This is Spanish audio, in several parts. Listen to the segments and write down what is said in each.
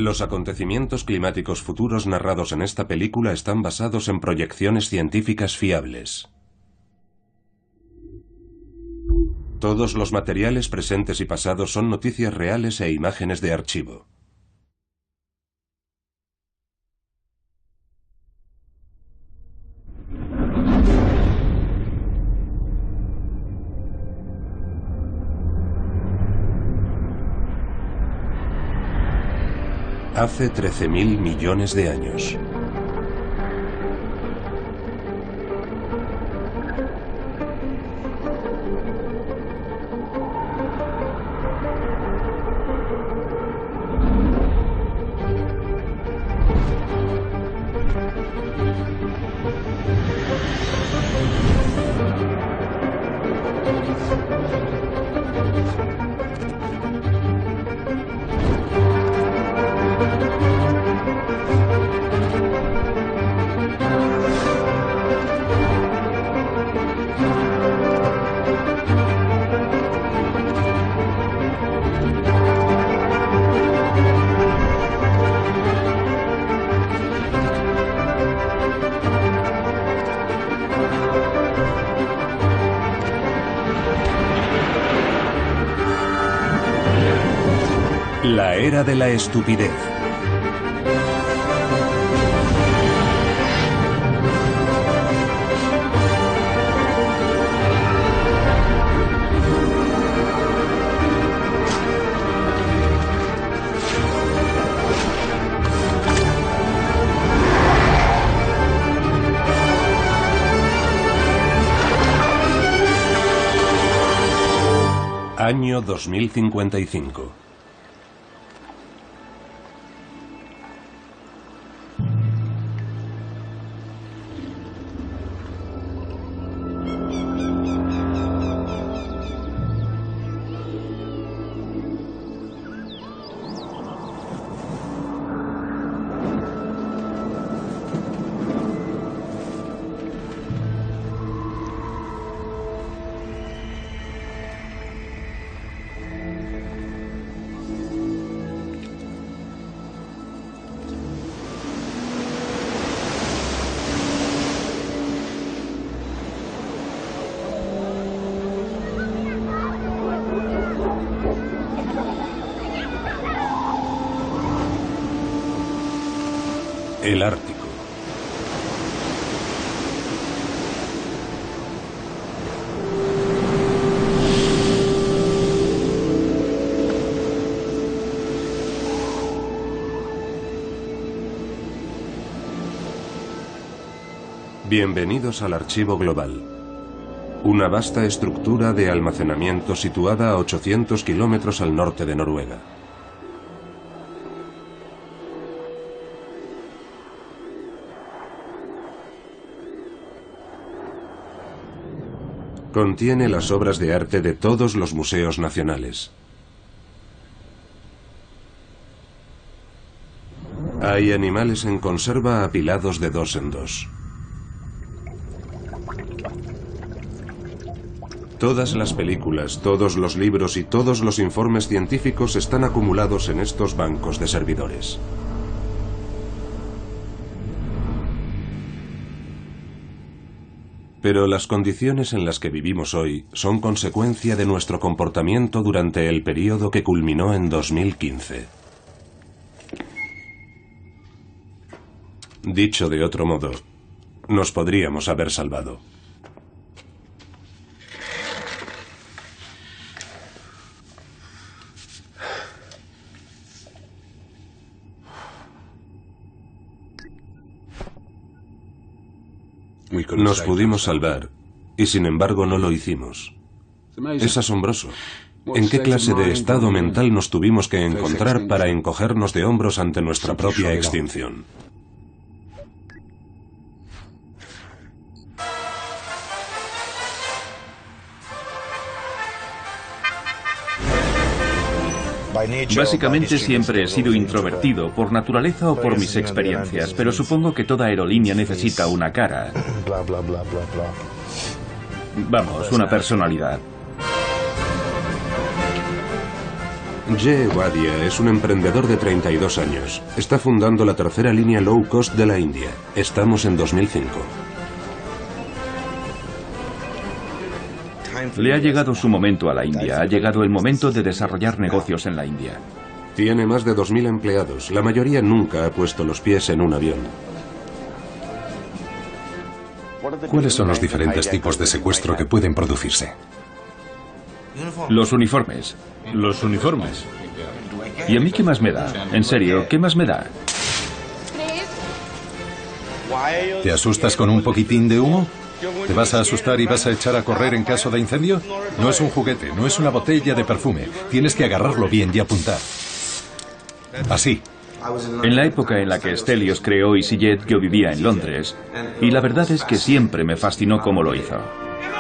Los acontecimientos climáticos futuros narrados en esta película están basados en proyecciones científicas fiables. Todos los materiales presentes y pasados son noticias reales e imágenes de archivo. Hace 13.000 millones de años. La era de la estupidez. Año 2055. El Ártico. Bienvenidos al Archivo Global, una vasta estructura de almacenamiento situada a 800 kilómetros al norte de Noruega. Contiene las obras de arte de todos los museos nacionales. Hay animales en conserva apilados de dos en dos. Todas las películas, todos los libros y todos los informes científicos están acumulados en estos bancos de servidores. Pero las condiciones en las que vivimos hoy son consecuencia de nuestro comportamiento durante el periodo que culminó en 2015. Dicho de otro modo, nos podríamos haber salvado. Nos pudimos salvar, y sin embargo no lo hicimos. Es asombroso. ¿En qué clase de estado mental nos tuvimos que encontrar para encogernos de hombros ante nuestra propia extinción? Básicamente siempre he sido introvertido, por naturaleza o por mis experiencias, pero supongo que toda aerolínea necesita una cara. Vamos, una personalidad. Jay Wadia es un emprendedor de 32 años. Está fundando la tercera línea low cost de la India. Estamos en 2005. Le ha llegado su momento a la India. Ha llegado el momento de desarrollar negocios en la India. Tiene más de 2.000 empleados. La mayoría nunca ha puesto los pies en un avión. ¿Cuáles son los diferentes tipos de secuestro que pueden producirse? Los uniformes. Los uniformes. ¿Y a mí qué más me da? En serio, ¿qué más me da? ¿Te asustas con un poquitín de humo? ¿Te vas a asustar y vas a echar a correr en caso de incendio? No es un juguete, no es una botella de perfume. Tienes que agarrarlo bien y apuntar. Así. En la época en la que Stelios creó EasyJet, yo vivía en Londres. Y la verdad es que siempre me fascinó cómo lo hizo.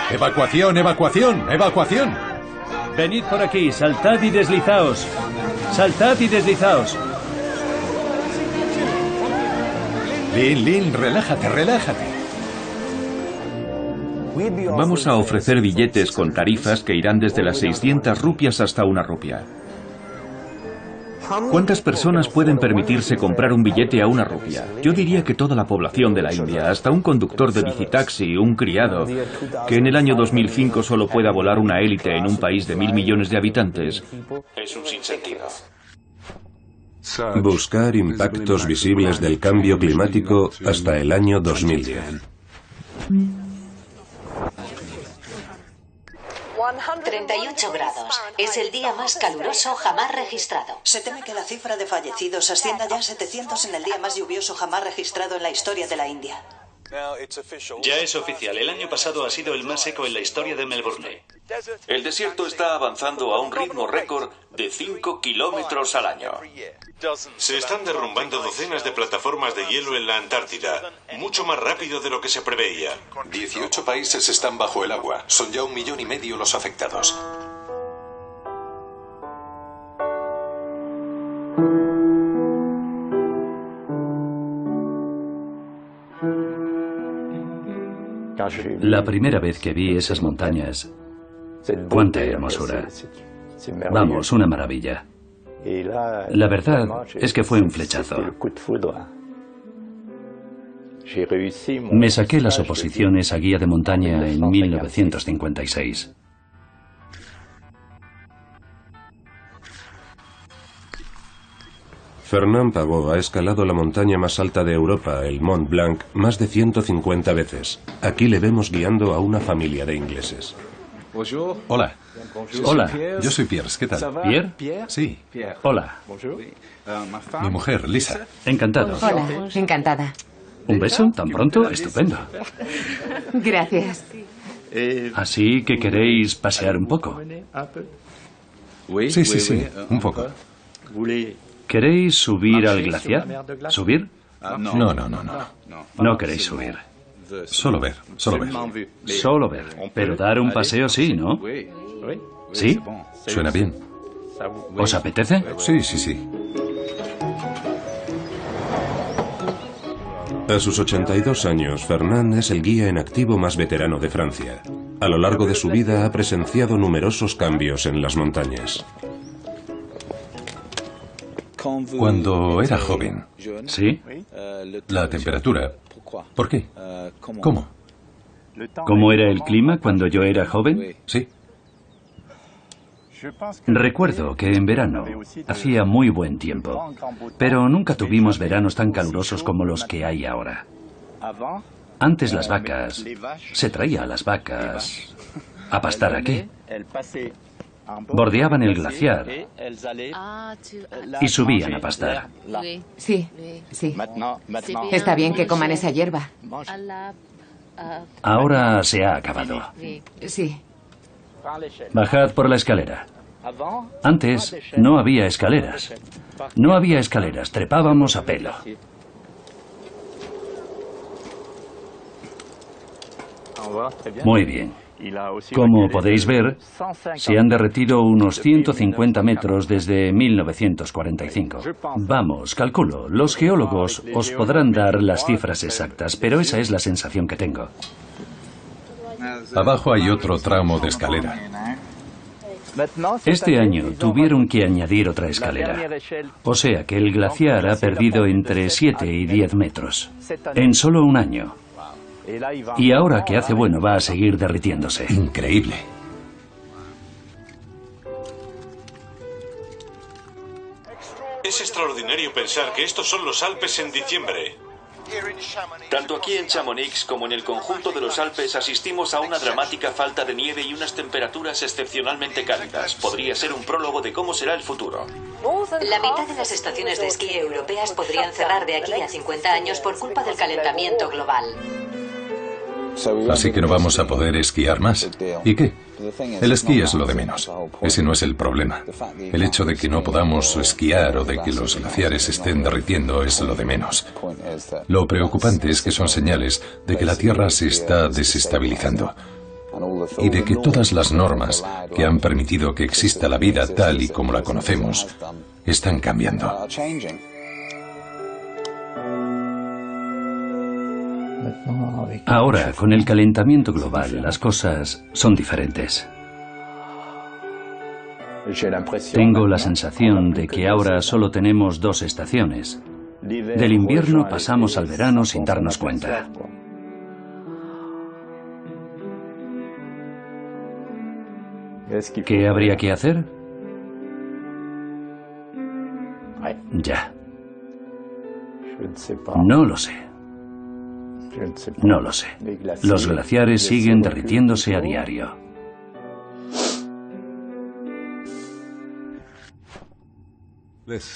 ¡Evacuación, evacuación, evacuación! Venid por aquí, saltad y deslizaos. Saltad y deslizaos. Lin, relájate, relájate. Vamos a ofrecer billetes con tarifas que irán desde las 600 rupias hasta 1 rupia. ¿Cuántas personas pueden permitirse comprar un billete a 1 rupia? Yo diría que toda la población de la India, hasta un conductor de bicitaxi, un criado, que en el año 2005 solo pueda volar una élite en un país de 1.000 millones de habitantes. Es un sinsentido. Buscar impactos visibles del cambio climático hasta el año 2010. 38 grados. Es el día más caluroso jamás registrado. Se teme que la cifra de fallecidos ascienda ya a 700 en el día más lluvioso jamás registrado en la historia de la India. Ya es oficial, el año pasado ha sido el más seco en la historia de Melbourne. El desierto está avanzando a un ritmo récord de 5 kilómetros al año. Se están derrumbando docenas de plataformas de hielo en la Antártida, mucho más rápido de lo que se preveía. 18 países están bajo el agua. Son ya 1,5 millones los afectados. La primera vez que vi esas montañas, cuánta hermosura. Vamos, una maravilla. La verdad es que fue un flechazo. Me saqué las oposiciones a guía de montaña en 1956. Fernand Pavot ha escalado la montaña más alta de Europa, el Mont Blanc, más de 150 veces. Aquí le vemos guiando a una familia de ingleses. Hola. Hola. Yo soy Pierre, ¿qué tal? ¿Pierre? Sí. Hola. Mi mujer, Lisa. Encantado. Hola, encantada. ¿Un beso? ¿Tan pronto? Estupendo. Gracias. Así que queréis pasear un poco. Sí, un poco. ¿Queréis subir al glaciar? ¿Subir? No. No queréis subir. Solo ver. Solo ver. Pero dar un paseo sí, ¿no? ¿Sí? Suena bien. ¿Os apetece? Sí. A sus 82 años, Fernand es el guía en activo más veterano de Francia. A lo largo de su vida ha presenciado numerosos cambios en las montañas. Cuando era joven, ¿Sí? la temperatura... ¿Por qué? ¿Cómo? ¿Cómo era el clima cuando yo era joven? Sí. Recuerdo que en verano hacía muy buen tiempo, pero nunca tuvimos veranos tan calurosos como los que hay ahora. Antes las vacas, se traía a las vacas a pastar aquí. Bordeaban el glaciar y subían a pastar. Sí. Está bien que coman esa hierba. Ahora se ha acabado. Sí. Bajad por la escalera. Antes no había escaleras. No había escaleras, trepábamos a pelo. Muy bien. Como podéis ver, se han derretido unos 150 metros desde 1945. Vamos, calculo, los geólogos os podrán dar las cifras exactas, pero esa es la sensación que tengo. Abajo hay otro tramo de escalera. Este año tuvieron que añadir otra escalera. O sea que el glaciar ha perdido entre 7 y 10 metros. En solo un año. Y ahora que hace bueno va a seguir derritiéndose. Increíble. Es extraordinario pensar que estos son los Alpes en diciembre. Tanto aquí en Chamonix como en el conjunto de los Alpes asistimos a una dramática falta de nieve y unas temperaturas excepcionalmente cálidas. Podría ser un prólogo de cómo será el futuro. La mitad de las estaciones de esquí europeas podrían cerrar de aquí a 50 años por culpa del calentamiento global. Así que no vamos a poder esquiar más. ¿Y qué? El esquí es lo de menos. Ese no es el problema. El hecho de que no podamos esquiar o de que los glaciares estén derritiendo es lo de menos. Lo preocupante es que son señales de que la Tierra se está desestabilizando y de que todas las normas que han permitido que exista la vida tal y como la conocemos están cambiando. Ahora, con el calentamiento global, las cosas son diferentes. Tengo la sensación de que ahora solo tenemos 2 estaciones. Del invierno pasamos al verano sin darnos cuenta. ¿Qué habría que hacer? Ya. No lo sé. No lo sé. Los glaciares siguen derritiéndose a diario.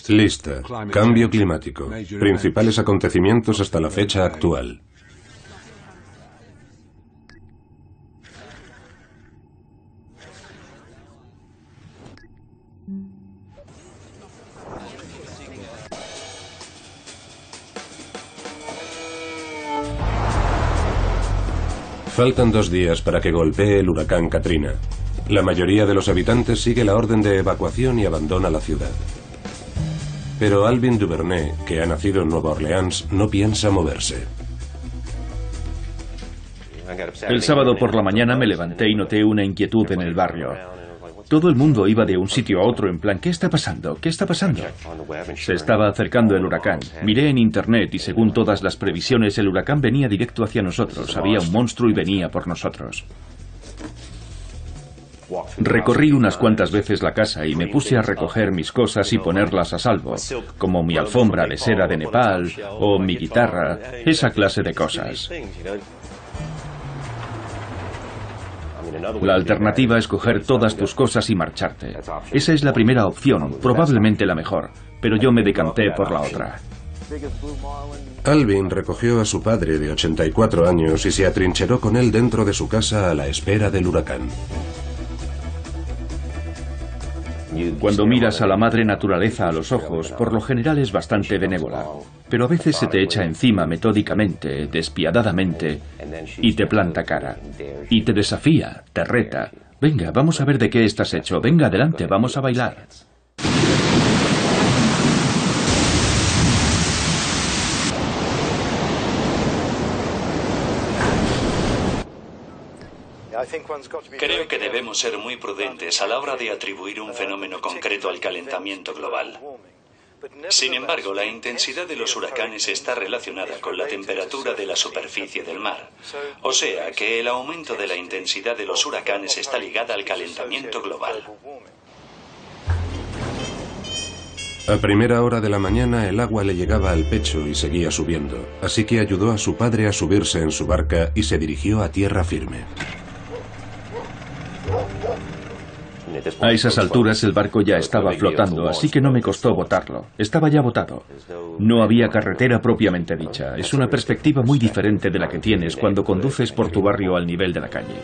Lista. Cambio climático. Principales acontecimientos hasta la fecha actual. Faltan 2 días para que golpee el huracán Katrina. La mayoría de los habitantes sigue la orden de evacuación y abandona la ciudad. Pero Alvin Duvernay, que ha nacido en Nueva Orleans, no piensa moverse. El sábado por la mañana me levanté y noté una inquietud en el barrio. Todo el mundo iba de un sitio a otro en plan, ¿qué está pasando? ¿Qué está pasando? Se estaba acercando el huracán. Miré en internet y según todas las previsiones el huracán venía directo hacia nosotros. Había un monstruo y venía por nosotros. Recorrí unas cuantas veces la casa y me puse a recoger mis cosas y ponerlas a salvo, como mi alfombra de seda de Nepal o mi guitarra, esa clase de cosas. La alternativa es coger todas tus cosas y marcharte. Esa es la primera opción, probablemente la mejor, pero yo me decanté por la otra. Alvin recogió a su padre de 84 años y se atrincheró con él dentro de su casa a la espera del huracán. Cuando miras a la madre naturaleza a los ojos, por lo general es bastante benévola, pero a veces se te echa encima metódicamente, despiadadamente, y te planta cara. Y te desafía, te reta. Venga, vamos a ver de qué estás hecho. Venga, adelante, vamos a bailar. Creo que debemos ser muy prudentes a la hora de atribuir un fenómeno concreto al calentamiento global. Sin embargo, la intensidad de los huracanes está relacionada con la temperatura de la superficie del mar. O sea, que el aumento de la intensidad de los huracanes está ligada al calentamiento global. A primera hora de la mañana el agua le llegaba al pecho y seguía subiendo, así que ayudó a su padre a subirse en su barca y se dirigió a tierra firme. A esas alturas el barco ya estaba flotando, así que no me costó botarlo. Estaba ya botado. No había carretera propiamente dicha. Es una perspectiva muy diferente de la que tienes cuando conduces por tu barrio al nivel de la calle.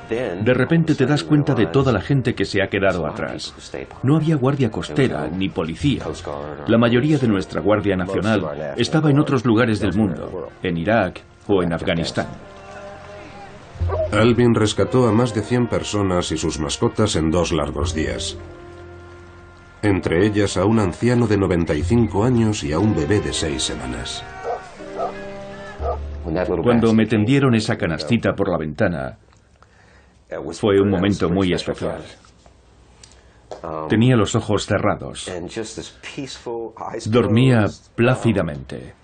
De repente te das cuenta de toda la gente que se ha quedado atrás. No había guardia costera ni policía. La mayoría de nuestra Guardia Nacional estaba en otros lugares del mundo, en Irak o en Afganistán. Alvin rescató a más de 100 personas y sus mascotas en 2 largos días. Entre ellas a un anciano de 95 años y a un bebé de 6 semanas. Cuando me tendieron esa canastita por la ventana, fue un momento muy especial. Tenía los ojos cerrados. Dormía plácidamente.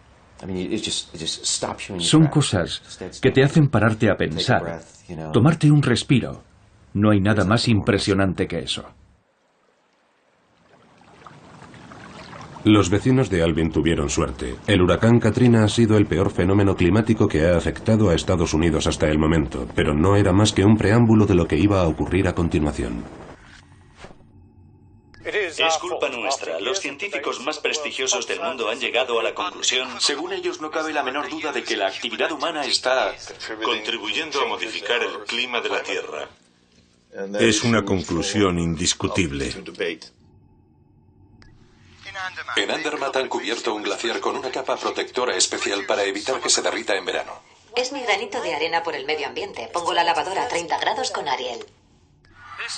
Son cosas que te hacen pararte a pensar, tomarte un respiro. No hay nada más impresionante que eso. Los vecinos de Alvin tuvieron suerte. El huracán Katrina ha sido el peor fenómeno climático que ha afectado a Estados Unidos hasta el momento, pero no era más que un preámbulo de lo que iba a ocurrir a continuación. Es culpa nuestra. Los científicos más prestigiosos del mundo han llegado a la conclusión... Según ellos, no cabe la menor duda de que la actividad humana está... contribuyendo a modificar el clima de la Tierra. Es una conclusión indiscutible. En Andermatt han cubierto un glaciar con una capa protectora especial para evitar que se derrita en verano. Es mi granito de arena por el medio ambiente. Pongo la lavadora a 30 grados con Ariel.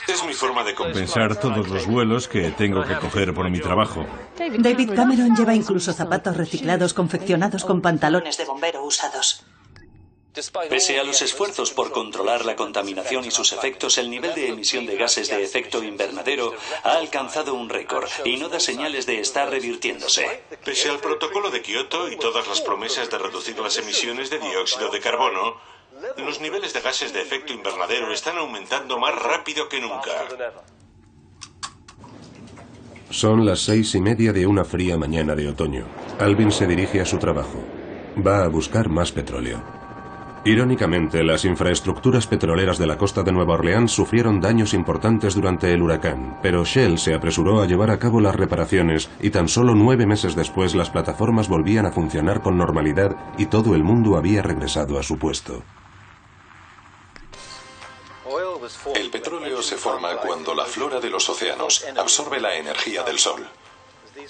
Es mi forma de compensar todos los vuelos que tengo que coger por mi trabajo. David Cameron lleva incluso zapatos reciclados confeccionados con pantalones de bombero usados. Pese a los esfuerzos por controlar la contaminación y sus efectos, el nivel de emisión de gases de efecto invernadero ha alcanzado un récord y no da señales de estar revirtiéndose. Pese al protocolo de Kioto y todas las promesas de reducir las emisiones de dióxido de carbono, los niveles de gases de efecto invernadero están aumentando más rápido que nunca. Son las 6:30 de una fría mañana de otoño. Alvin se dirige a su trabajo. Va a buscar más petróleo. Irónicamente, las infraestructuras petroleras de la costa de Nueva Orleans sufrieron daños importantes durante el huracán, pero Shell se apresuró a llevar a cabo las reparaciones y tan solo 9 meses después las plataformas volvían a funcionar con normalidad y todo el mundo había regresado a su puesto. El petróleo se forma cuando la flora de los océanos absorbe la energía del sol.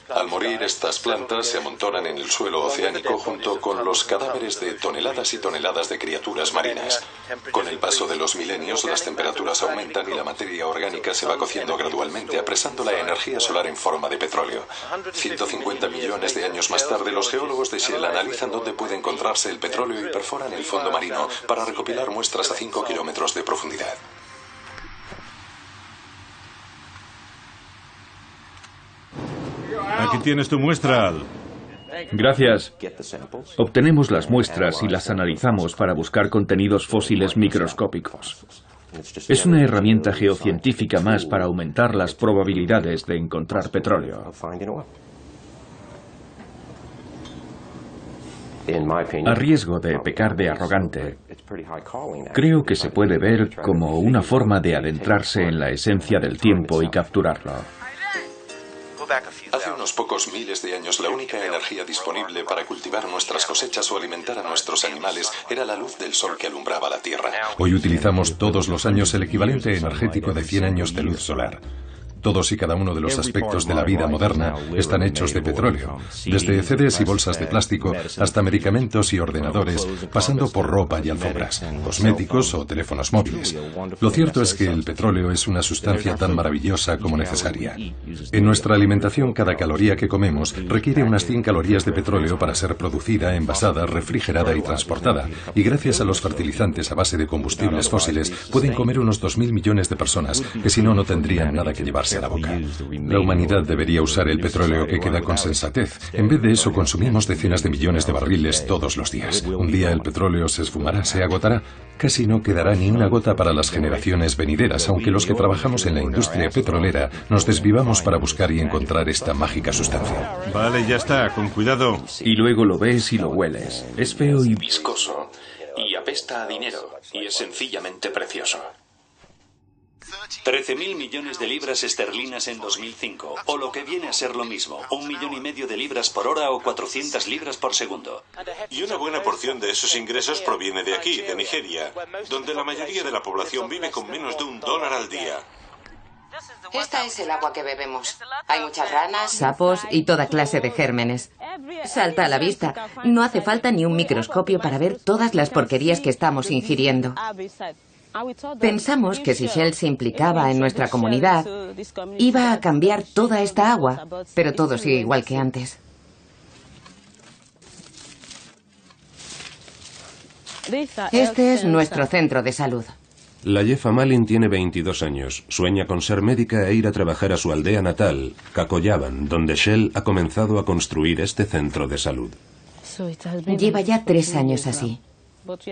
Al morir, estas plantas se amontonan en el suelo oceánico junto con los cadáveres de toneladas y toneladas de criaturas marinas. Con el paso de los milenios, las temperaturas aumentan y la materia orgánica se va cociendo gradualmente, apresando la energía solar en forma de petróleo. 150 millones de años más tarde, los geólogos de Shell analizan dónde puede encontrarse el petróleo y perforan el fondo marino para recopilar muestras a 5 kilómetros de profundidad. Aquí tienes tu muestra, Al. Gracias. Obtenemos las muestras y las analizamos para buscar contenidos fósiles microscópicos. Es una herramienta geocientífica más para aumentar las probabilidades de encontrar petróleo. A riesgo de pecar de arrogante, creo que se puede ver como una forma de adentrarse en la esencia del tiempo y capturarlo. Hace unos pocos miles de años, la única energía disponible para cultivar nuestras cosechas o alimentar a nuestros animales era la luz del sol que alumbraba la Tierra. Hoy utilizamos todos los años el equivalente energético de 100 años de luz solar. Todos y cada uno de los aspectos de la vida moderna están hechos de petróleo, desde CDs y bolsas de plástico hasta medicamentos y ordenadores, pasando por ropa y alfombras, cosméticos o teléfonos móviles. Lo cierto es que el petróleo es una sustancia tan maravillosa como necesaria. En nuestra alimentación, cada caloría que comemos requiere unas 100 calorías de petróleo para ser producida, envasada, refrigerada y transportada, y gracias a los fertilizantes a base de combustibles fósiles pueden comer unos 2.000 millones de personas que si no, no tendrían nada que llevarse a la boca. La humanidad debería usar el petróleo que queda con sensatez. En vez de eso, consumimos decenas de millones de barriles todos los días. Un día el petróleo se esfumará, se agotará. Casi no quedará ni una gota para las generaciones venideras, aunque los que trabajamos en la industria petrolera nos desvivamos para buscar y encontrar esta mágica sustancia. Vale, ya está, con cuidado. Y luego lo ves y lo hueles. Es feo y viscoso, y apesta a dinero, y es sencillamente precioso. 13.000 millones de libras esterlinas en 2005, o lo que viene a ser lo mismo, 1,5 millones de libras por hora o 400 libras por segundo. Y una buena porción de esos ingresos proviene de aquí, de Nigeria, donde la mayoría de la población vive con menos de $1 al día. Esta es el agua que bebemos. Hay muchas ranas, sapos y toda clase de gérmenes. Salta a la vista. No hace falta ni un microscopio para ver todas las porquerías que estamos ingiriendo. Pensamos que si Shell se implicaba en nuestra comunidad, iba a cambiar toda esta agua, pero todo sigue igual que antes. Este es nuestro centro de salud. Layefa Malin tiene 22 años, sueña con ser médica e ir a trabajar a su aldea natal, Cacoyaban, donde Shell ha comenzado a construir este centro de salud. Lleva ya 3 años así.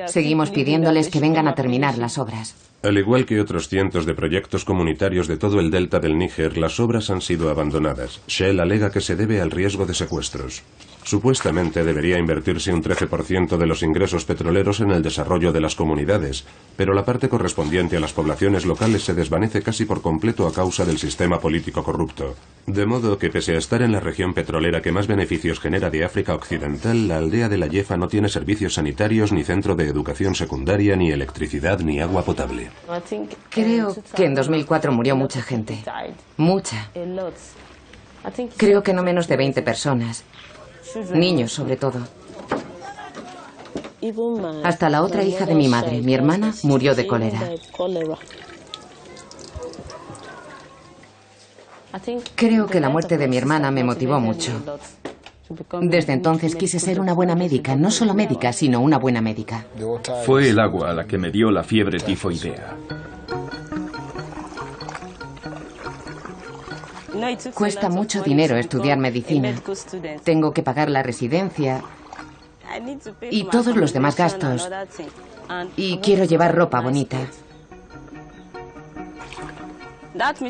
Seguimos pidiéndoles que vengan a terminar las obras. Al igual que otros cientos de proyectos comunitarios de todo el delta del Níger, las obras han sido abandonadas. Shell alega que se debe al riesgo de secuestros. Supuestamente debería invertirse un 13% de los ingresos petroleros en el desarrollo de las comunidades, pero la parte correspondiente a las poblaciones locales se desvanece casi por completo a causa del sistema político corrupto. De modo que, pese a estar en la región petrolera que más beneficios genera de África Occidental, la aldea de Layefa no tiene servicios sanitarios, ni centro de educación secundaria, ni electricidad, ni agua potable. Creo que en 2004 murió mucha gente. Mucha. Creo que no menos de 20 personas. Niños, sobre todo. Hasta la otra hija de mi madre, mi hermana, murió de cólera. Creo que la muerte de mi hermana me motivó mucho. Desde entonces quise ser una buena médica, no solo médica, sino una buena médica. Fue el agua la que me dio la fiebre tifoidea. Cuesta mucho dinero estudiar medicina. Tengo que pagar la residencia y todos los demás gastos. Y quiero llevar ropa bonita.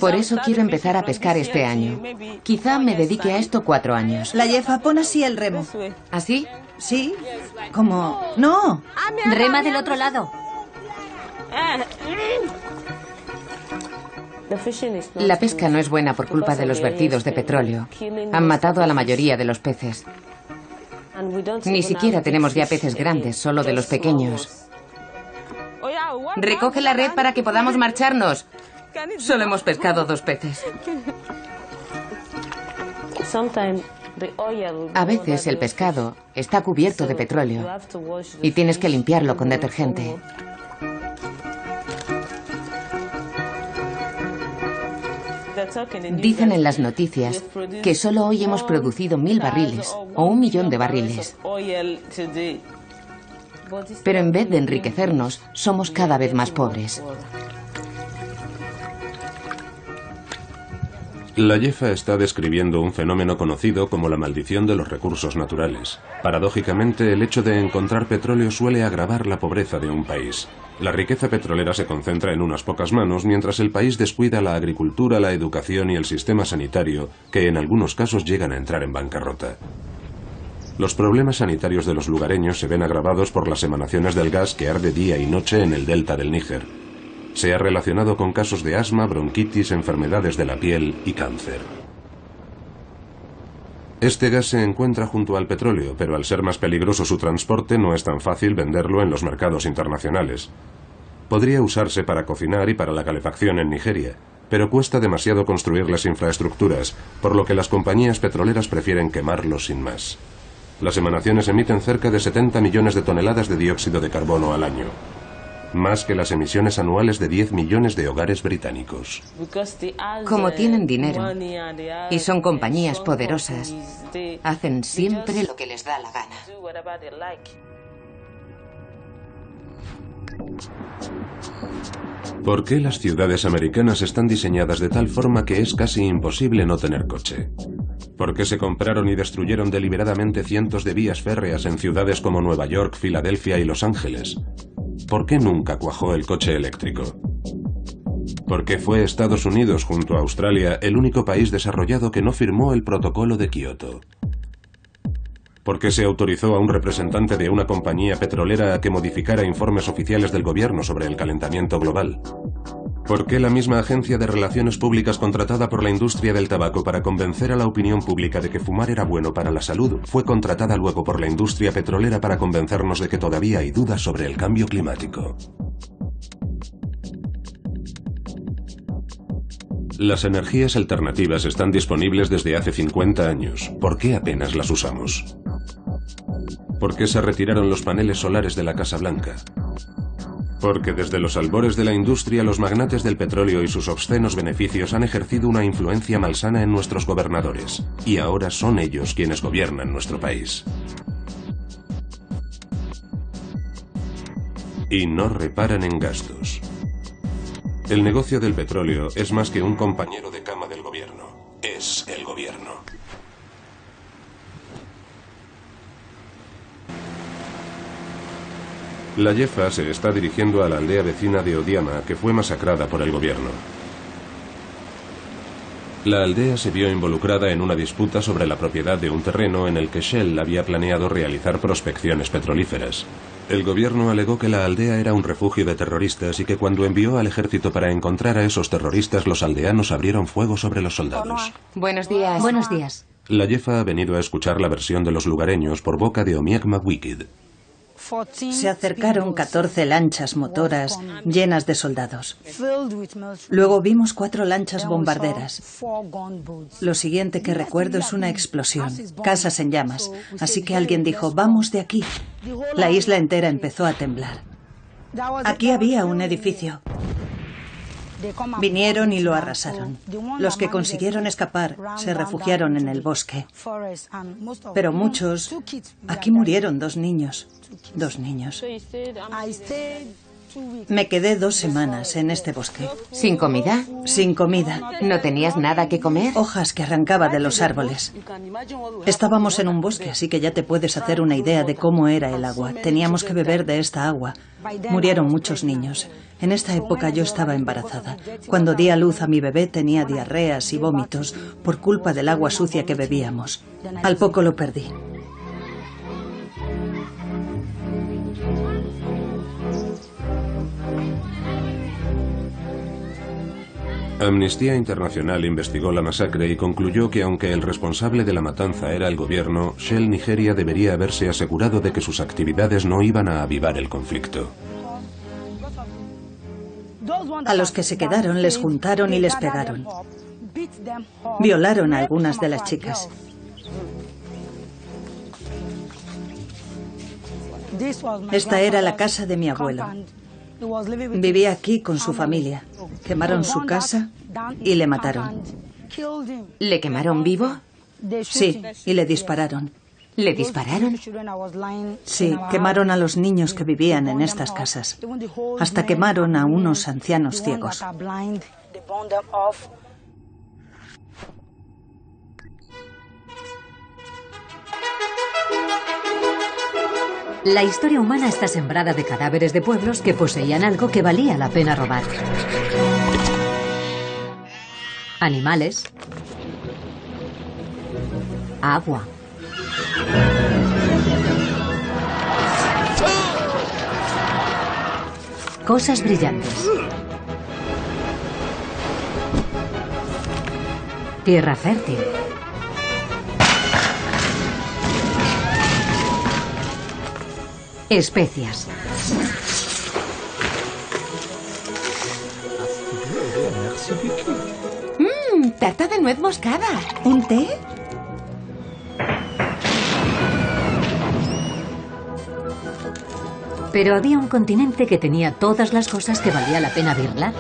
Por eso quiero empezar a pescar este año. Quizá me dedique a esto 4 años. Layefa, pon así el remo. ¿Así? ¿Sí? ¿Cómo? ¡No! Rema del otro lado. La pesca no es buena por culpa de los vertidos de petróleo. Han matado a la mayoría de los peces. Ni siquiera tenemos ya peces grandes, solo de los pequeños. Recoge la red para que podamos marcharnos. Solo hemos pescado 2 peces. A veces el pescado está cubierto de petróleo y tienes que limpiarlo con detergente. Dicen en las noticias que solo hoy hemos producido 1000 barriles o 1 millón de barriles. Pero en vez de enriquecernos, somos cada vez más pobres. Layefa está describiendo un fenómeno conocido como la maldición de los recursos naturales. Paradójicamente, el hecho de encontrar petróleo suele agravar la pobreza de un país. La riqueza petrolera se concentra en unas pocas manos, mientras el país descuida la agricultura, la educación y el sistema sanitario, que en algunos casos llegan a entrar en bancarrota. Los problemas sanitarios de los lugareños se ven agravados por las emanaciones del gas que arde día y noche en el delta del Níger. Se ha relacionado con casos de asma, bronquitis, enfermedades de la piel y cáncer. Este gas se encuentra junto al petróleo, pero al ser más peligroso su transporte no es tan fácil venderlo en los mercados internacionales. Podría usarse para cocinar y para la calefacción en Nigeria, pero cuesta demasiado construir las infraestructuras, por lo que las compañías petroleras prefieren quemarlo sin más. Las emanaciones emiten cerca de 70 millones de toneladas de dióxido de carbono al año. Más que las emisiones anuales de 10 millones de hogares británicos. Como tienen dinero y son compañías poderosas, hacen siempre lo que les da la gana. ¿Por qué las ciudades americanas están diseñadas de tal forma que es casi imposible no tener coche? ¿Por qué se compraron y destruyeron deliberadamente cientos de vías férreas en ciudades como Nueva York, Filadelfia y Los Ángeles? ¿Por qué nunca cuajó el coche eléctrico? ¿Por qué fue Estados Unidos, junto a Australia, el único país desarrollado que no firmó el Protocolo de Kioto? ¿Por qué se autorizó a un representante de una compañía petrolera a que modificara informes oficiales del gobierno sobre el calentamiento global? ¿Por qué la misma agencia de relaciones públicas contratada por la industria del tabaco para convencer a la opinión pública de que fumar era bueno para la salud fue contratada luego por la industria petrolera para convencernos de que todavía hay dudas sobre el cambio climático? Las energías alternativas están disponibles desde hace 50 años. ¿Por qué apenas las usamos? ¿Por qué se retiraron los paneles solares de la Casa Blanca? Porque desde los albores de la industria, los magnates del petróleo y sus obscenos beneficios han ejercido una influencia malsana en nuestros gobernadores. Y ahora son ellos quienes gobiernan nuestro país. Y no reparan en gastos. El negocio del petróleo es más que un compañero de cama del gobierno. Es el gobierno. La jefa se está dirigiendo a la aldea vecina de Odiama, que fue masacrada por el gobierno. La aldea se vio involucrada en una disputa sobre la propiedad de un terreno en el que Shell había planeado realizar prospecciones petrolíferas. El gobierno alegó que la aldea era un refugio de terroristas y que cuando envió al ejército para encontrar a esos terroristas, los aldeanos abrieron fuego sobre los soldados. Buenos días. Buenos días. La jefa ha venido a escuchar la versión de los lugareños por boca de Omiek Mawikid. Se acercaron 14 lanchas motoras llenas de soldados. Luego vimos 4 lanchas bombarderas. Lo siguiente que recuerdo es una explosión, casas en llamas. Así que alguien dijo, vamos de aquí. La isla entera empezó a temblar. Aquí había un edificio. Vinieron y lo arrasaron. Los que consiguieron escapar se refugiaron en el bosque. Pero muchos... Aquí murieron 2 niños. 2 niños. Me quedé 2 semanas en este bosque. ¿Sin comida? Sin comida. ¿No tenías nada que comer? Hojas que arrancaba de los árboles. Estábamos en un bosque, así que ya te puedes hacer una idea de cómo era el agua. Teníamos que beber de esta agua. Murieron muchos niños. En esta época yo estaba embarazada. Cuando di a luz a mi bebé tenía diarreas y vómitos por culpa del agua sucia que bebíamos. Al poco lo perdí. Amnistía Internacional investigó la masacre y concluyó que aunque el responsable de la matanza era el gobierno, Shell Nigeria debería haberse asegurado de que sus actividades no iban a avivar el conflicto. A los que se quedaron les juntaron y les pegaron. Violaron a algunas de las chicas. Esta era la casa de mi abuelo. Vivía aquí con su familia. Quemaron su casa y le mataron. ¿Le quemaron vivo? Sí, y le dispararon. ¿Le dispararon? Sí, quemaron a los niños que vivían en estas casas. Hasta quemaron a unos ancianos ciegos. La historia humana está sembrada de cadáveres de pueblos que poseían algo que valía la pena robar. Animales. Agua. Cosas brillantes. Tierra fértil. Especias. Tarta de nuez moscada. ¿Un té? Pero había un continente que tenía todas las cosas que valía la pena birlar.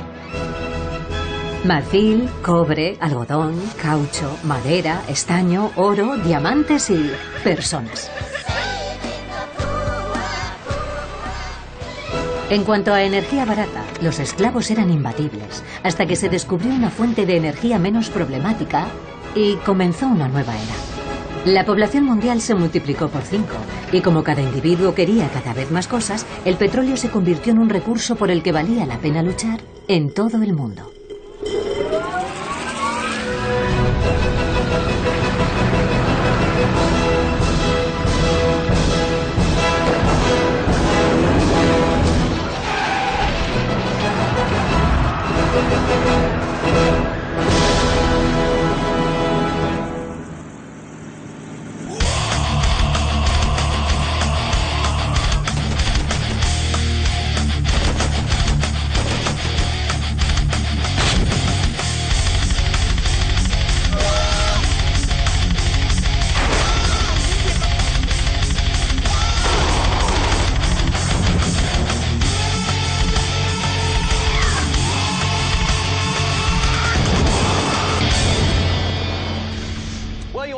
Marfil, cobre, algodón, caucho, madera, estaño, oro, diamantes y personas. En cuanto a energía barata, los esclavos eran imbatibles, hasta que se descubrió una fuente de energía menos problemática y comenzó una nueva era. La población mundial se multiplicó por 5, y como cada individuo quería cada vez más cosas, el petróleo se convirtió en un recurso por el que valía la pena luchar en todo el mundo.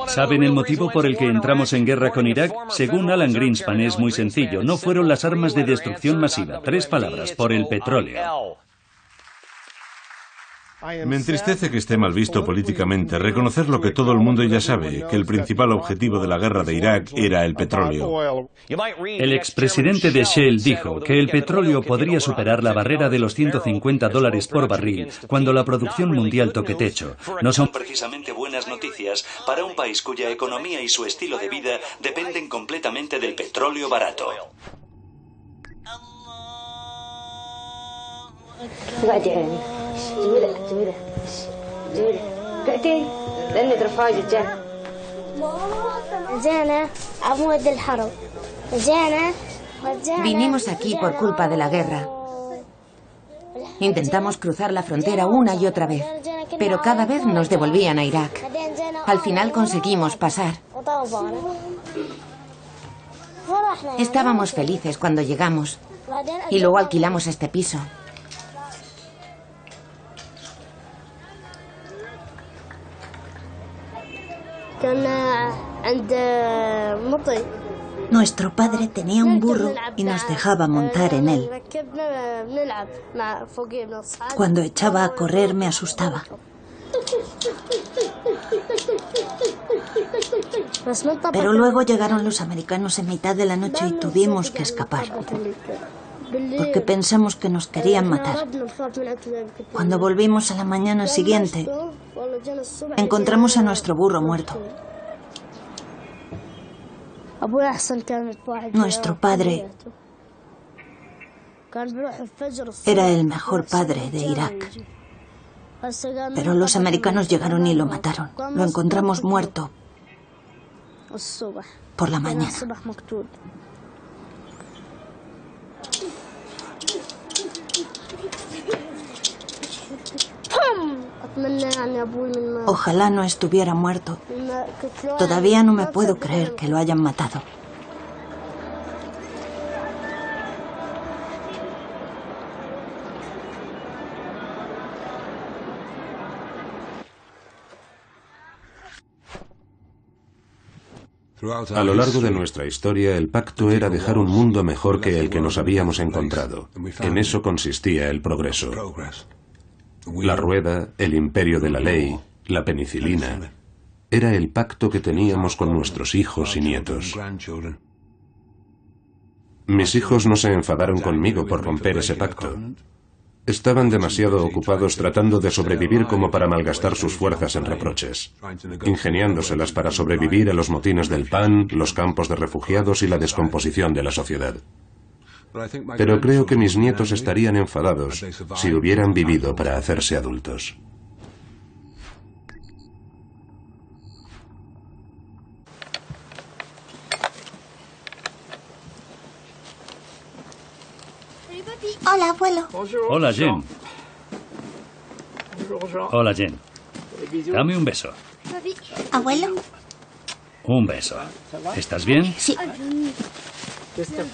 ¿Saben el motivo por el que entramos en guerra con Irak? Según Alan Greenspan es muy sencillo. No fueron las armas de destrucción masiva. 3 palabras: por el petróleo. Me entristece que esté mal visto políticamente reconocer lo que todo el mundo ya sabe, que el principal objetivo de la guerra de Irak era el petróleo. El expresidente de Shell dijo que el petróleo podría superar la barrera de los $150 por barril cuando la producción mundial toque techo. No son precisamente buenas noticias para un país cuya economía y su estilo de vida dependen completamente del petróleo barato. Vinimos aquí por culpa de la guerra. Intentamos cruzar la frontera una y otra vez, pero cada vez nos devolvían a Irak. Al final conseguimos pasar. Estábamos felices cuando llegamos y luego alquilamos este piso. Nuestro padre tenía un burro y nos dejaba montar en él. Cuando echaba a correr me asustaba. Pero luego llegaron los americanos en mitad de la noche y tuvimos que escapar, porque pensamos que nos querían matar. Cuando volvimos a la mañana siguiente, encontramos a nuestro burro muerto. Nuestro padre era el mejor padre de Irak. Pero los americanos llegaron y lo mataron. Lo encontramos muerto por la mañana. Ojalá no estuviera muerto. Todavía no me puedo creer que lo hayan matado. A lo largo de nuestra historia, el pacto era dejar un mundo mejor que el que nos habíamos encontrado. En eso consistía el progreso. La rueda, el imperio de la ley, la penicilina. Era el pacto que teníamos con nuestros hijos y nietos. Mis hijos no se enfadaron conmigo por romper ese pacto. Estaban demasiado ocupados tratando de sobrevivir como para malgastar sus fuerzas en reproches, ingeniándoselas para sobrevivir a los motines del PAN, los campos de refugiados y la descomposición de la sociedad. Pero creo que mis nietos estarían enfadados si hubieran vivido para hacerse adultos. Hola, abuelo. Hola, Jen. Hola, Jen. Dame un beso. Abuelo. Un beso. ¿Estás bien? Sí.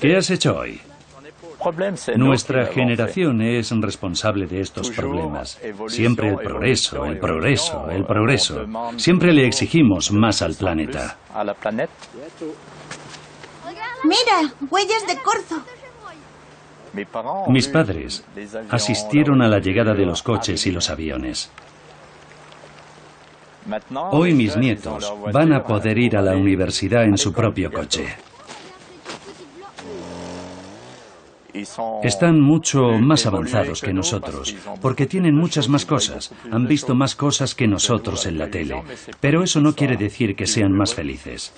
¿Qué has hecho hoy? Nuestra generación es responsable de estos problemas. Siempre el progreso, el progreso, el progreso. Siempre le exigimos más al planeta. Mira, huellas de corzo. Mis padres asistieron a la llegada de los coches y los aviones. Hoy mis nietos van a poder ir a la universidad en su propio coche. Están mucho más avanzados que nosotros, porque tienen muchas más cosas, han visto más cosas que nosotros en la tele, pero eso no quiere decir que sean más felices.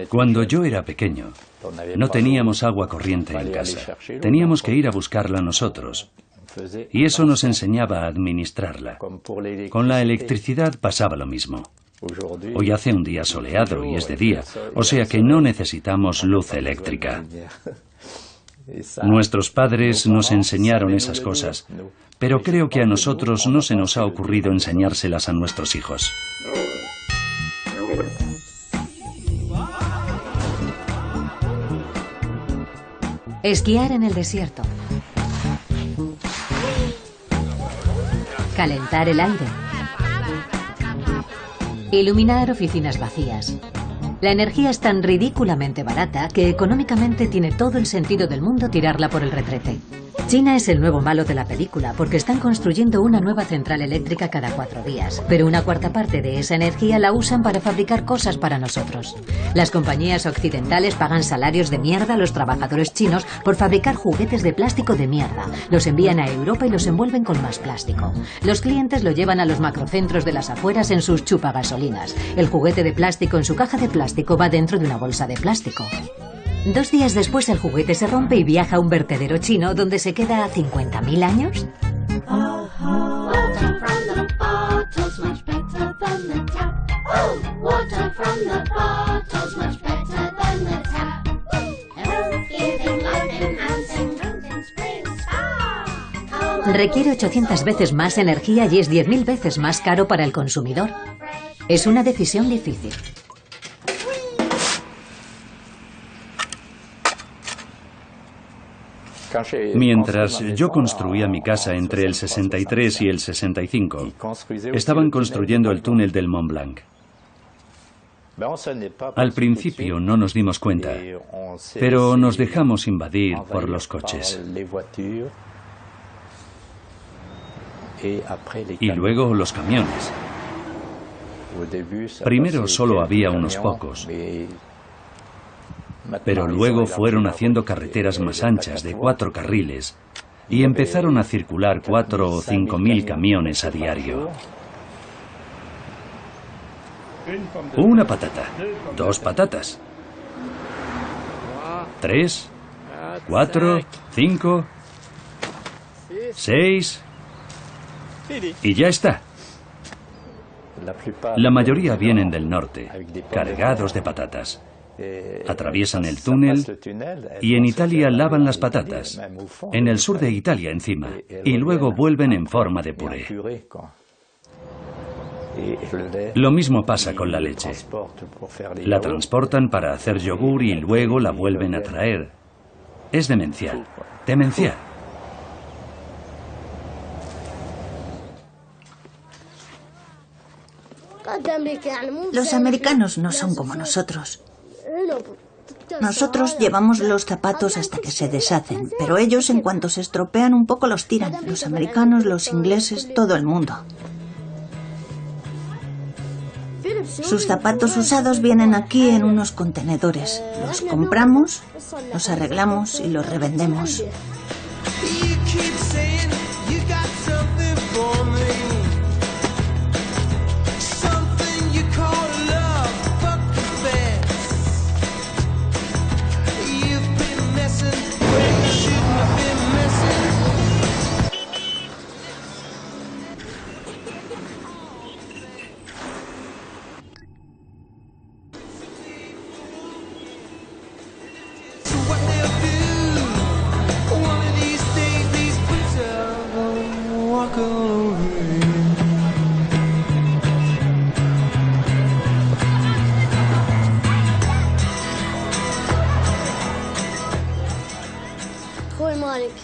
Cuando yo era pequeño, no teníamos agua corriente en casa. Teníamos que ir a buscarla nosotros. Y eso nos enseñaba a administrarla. Con la electricidad pasaba lo mismo. Hoy hace un día soleado y es de día, o sea que no necesitamos luz eléctrica. Nuestros padres nos enseñaron esas cosas, pero creo que a nosotros no se nos ha ocurrido enseñárselas a nuestros hijos. Esquiar en el desierto. Calentar el aire. Iluminar oficinas vacías. La energía es tan ridículamente barata que económicamente tiene todo el sentido del mundo tirarla por el retrete. China es el nuevo malo de la película porque están construyendo una nueva central eléctrica cada 4 días, pero una cuarta parte de esa energía la usan para fabricar cosas para nosotros. Las compañías occidentales pagan salarios de mierda a los trabajadores chinos por fabricar juguetes de plástico de mierda. Los envían a Europa y los envuelven con más plástico. Los clientes lo llevan a los macrocentros de las afueras en sus chupagasolinas. El juguete de plástico en su caja de plástico va dentro de una bolsa de plástico. 2 días después el juguete se rompe y viaja a un vertedero chino donde se queda 50.000 años. Requiere 800 veces más energía y es 10.000 veces más caro para el consumidor. Es una decisión difícil. Mientras yo construía mi casa entre el 63 y el 65, estaban construyendo el túnel del Mont Blanc. Al principio no nos dimos cuenta, pero nos dejamos invadir por los coches. Y luego los camiones. Primero solo había unos pocos, pero luego fueron haciendo carreteras más anchas de 4 carriles y empezaron a circular 4 o 5.000 camiones a diario. Una patata, 2 patatas, 3, 4, 5, 6 y ya está. La mayoría vienen del norte, cargados de patatas. Atraviesan el túnel y en Italia lavan las patatas, en el sur de Italia encima, y luego vuelven en forma de puré. Lo mismo pasa con la leche. La transportan para hacer yogur y luego la vuelven a traer. Es demencial, demencial. Los americanos no son como nosotros. Nosotros llevamos los zapatos hasta que se deshacen, pero ellos en cuanto se estropean un poco los tiran. Los americanos, los ingleses, todo el mundo. Sus zapatos usados vienen aquí en unos contenedores. Los compramos, los arreglamos y los revendemos.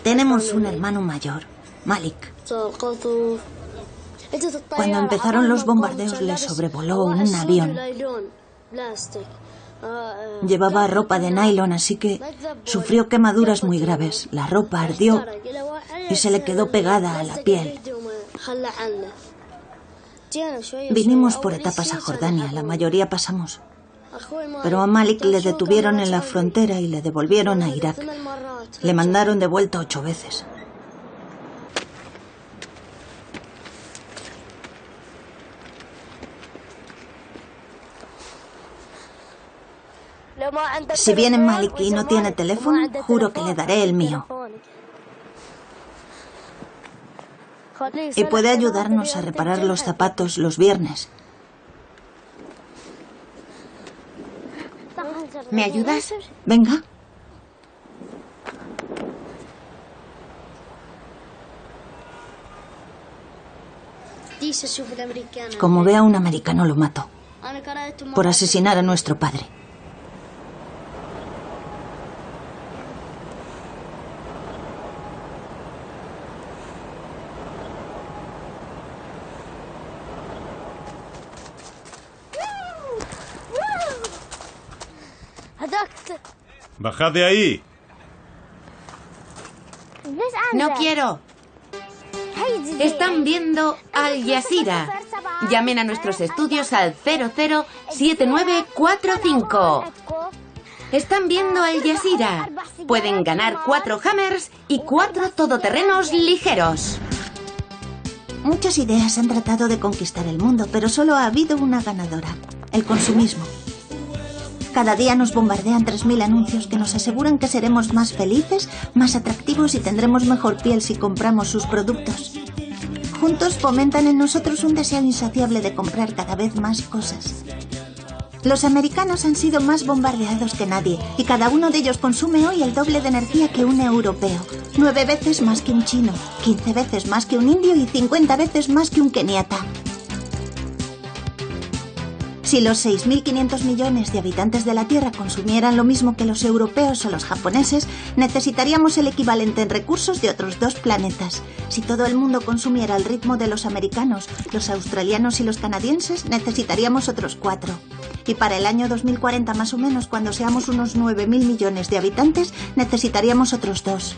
Tenemos un hermano mayor, Malik. Cuando empezaron los bombardeos le sobrevoló un avión. Llevaba ropa de nylon, así que sufrió quemaduras muy graves. La ropa ardió y se le quedó pegada a la piel. Vinimos por etapas a Jordania, la mayoría pasamos. Pero a Malik le detuvieron en la frontera y le devolvieron a Irak. Le mandaron de vuelta 8 veces. Si viene Malik y no tiene teléfono, juro que le daré el mío. Y puede ayudarnos a reparar los zapatos los viernes. ¿Me ayudas? Venga. Como vea a un americano lo mato. Por asesinar a nuestro padre. ¡Bajad de ahí! No quiero. Están viendo Al Jazeera. Llamen a nuestros estudios al 007945. Están viendo Al Jazeera. Pueden ganar 4 Hammers y 4 todoterrenos ligeros. Muchas ideas han tratado de conquistar el mundo, pero solo ha habido una ganadora: el consumismo. Cada día nos bombardean 3000 anuncios que nos aseguran que seremos más felices, más atractivos y tendremos mejor piel si compramos sus productos. Juntos fomentan en nosotros un deseo insaciable de comprar cada vez más cosas. Los americanos han sido más bombardeados que nadie y cada uno de ellos consume hoy el doble de energía que un europeo. 9 veces más que un chino, 15 veces más que un indio y 50 veces más que un keniata. Si los 6.500 millones de habitantes de la Tierra consumieran lo mismo que los europeos o los japoneses, necesitaríamos el equivalente en recursos de otros 2 planetas. Si todo el mundo consumiera al ritmo de los americanos, los australianos y los canadienses, necesitaríamos otros 4. Y para el año 2040 más o menos, cuando seamos unos 9.000 millones de habitantes, necesitaríamos otros 2.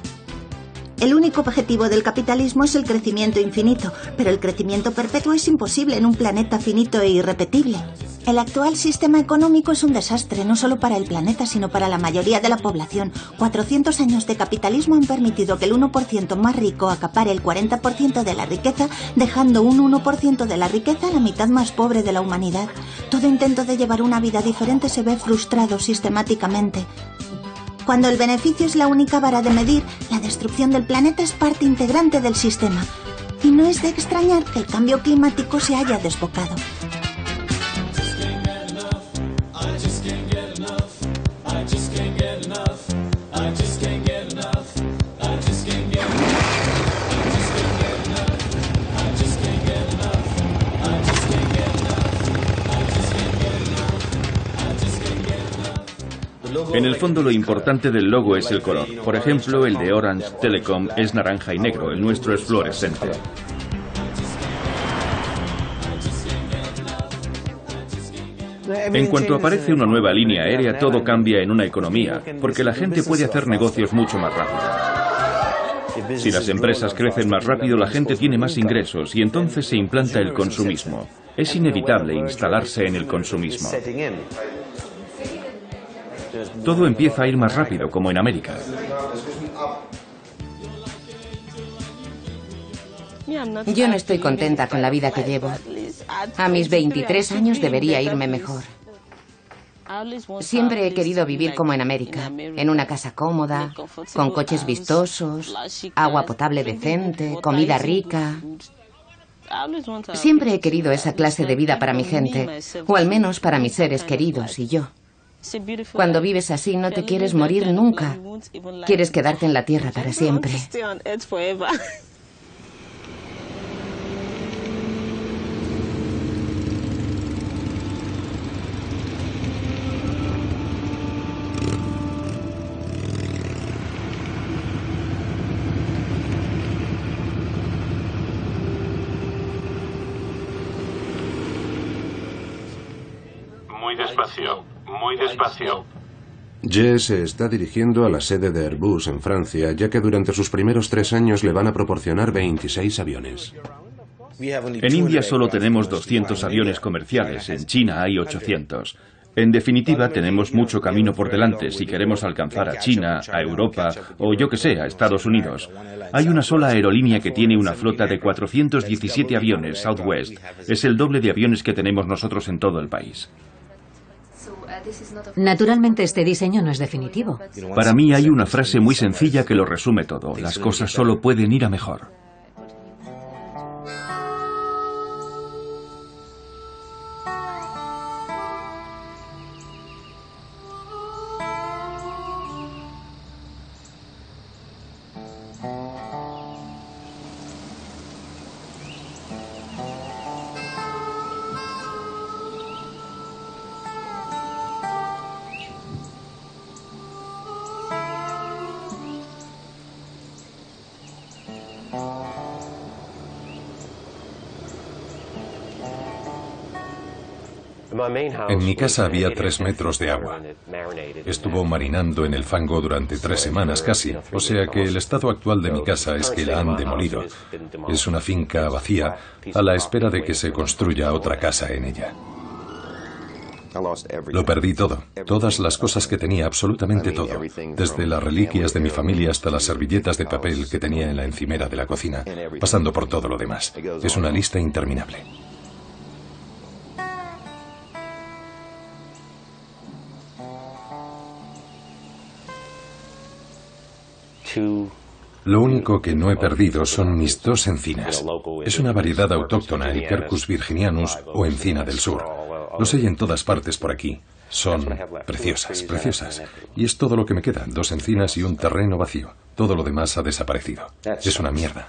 El único objetivo del capitalismo es el crecimiento infinito, pero el crecimiento perpetuo es imposible en un planeta finito e irrepetible. El actual sistema económico es un desastre, no solo para el planeta, sino para la mayoría de la población. 400 años de capitalismo han permitido que el 1% más rico acapare el 40% de la riqueza, dejando un 1% de la riqueza a la mitad más pobre de la humanidad. Todo intento de llevar una vida diferente se ve frustrado sistemáticamente. Cuando el beneficio es la única vara de medir, la destrucción del planeta es parte integrante del sistema. Y no es de extrañar que el cambio climático se haya desbocado. En el fondo, lo importante del logo es el color. Por ejemplo, el de Orange Telecom es naranja y negro, el nuestro es fluorescente. En cuanto aparece una nueva línea aérea, todo cambia en una economía, porque la gente puede hacer negocios mucho más rápido. Si las empresas crecen más rápido, la gente tiene más ingresos y entonces se implanta el consumismo. Es inevitable instalarse en el consumismo. Todo empieza a ir más rápido, como en América. Yo no estoy contenta con la vida que llevo. A mis 23 años debería irme mejor. Siempre he querido vivir como en América, en una casa cómoda, con coches vistosos, agua potable decente, comida rica. Siempre he querido esa clase de vida para mi gente, o al menos para mis seres queridos y yo. Cuando vives así no te quieres morir nunca. Quieres quedarte en la tierra para siempre. Muy despacio, muy despacio. Jess se está dirigiendo a la sede de Airbus en Francia, ya que durante sus primeros 3 años le van a proporcionar 26 aviones. En India solo tenemos 200 aviones comerciales, en China hay 800. En definitiva, tenemos mucho camino por delante si queremos alcanzar a China, a Europa o yo que sé, a Estados Unidos. Hay una sola aerolínea que tiene una flota de 417 aviones, Southwest. Es el doble de aviones que tenemos nosotros en todo el país. Naturalmente este diseño no es definitivo. Para mí hay una frase muy sencilla que lo resume todo. Las cosas solo pueden ir a mejor. En mi casa había 3 metros de agua. Estuvo marinando en el fango durante 3 semanas casi, o sea que el estado actual de mi casa es que la han demolido. Es una finca vacía a la espera de que se construya otra casa en ella. Lo perdí todo, todas las cosas que tenía, absolutamente todo, desde las reliquias de mi familia hasta las servilletas de papel que tenía en la encimera de la cocina, pasando por todo lo demás. Es una lista interminable. Lo único que no he perdido son mis 2 encinas. Es una variedad autóctona, el Quercus virginianus o encina del sur. Los hay en todas partes por aquí. Son preciosas, preciosas. Y es todo lo que me queda, 2 encinas y un terreno vacío. Todo lo demás ha desaparecido. Es una mierda.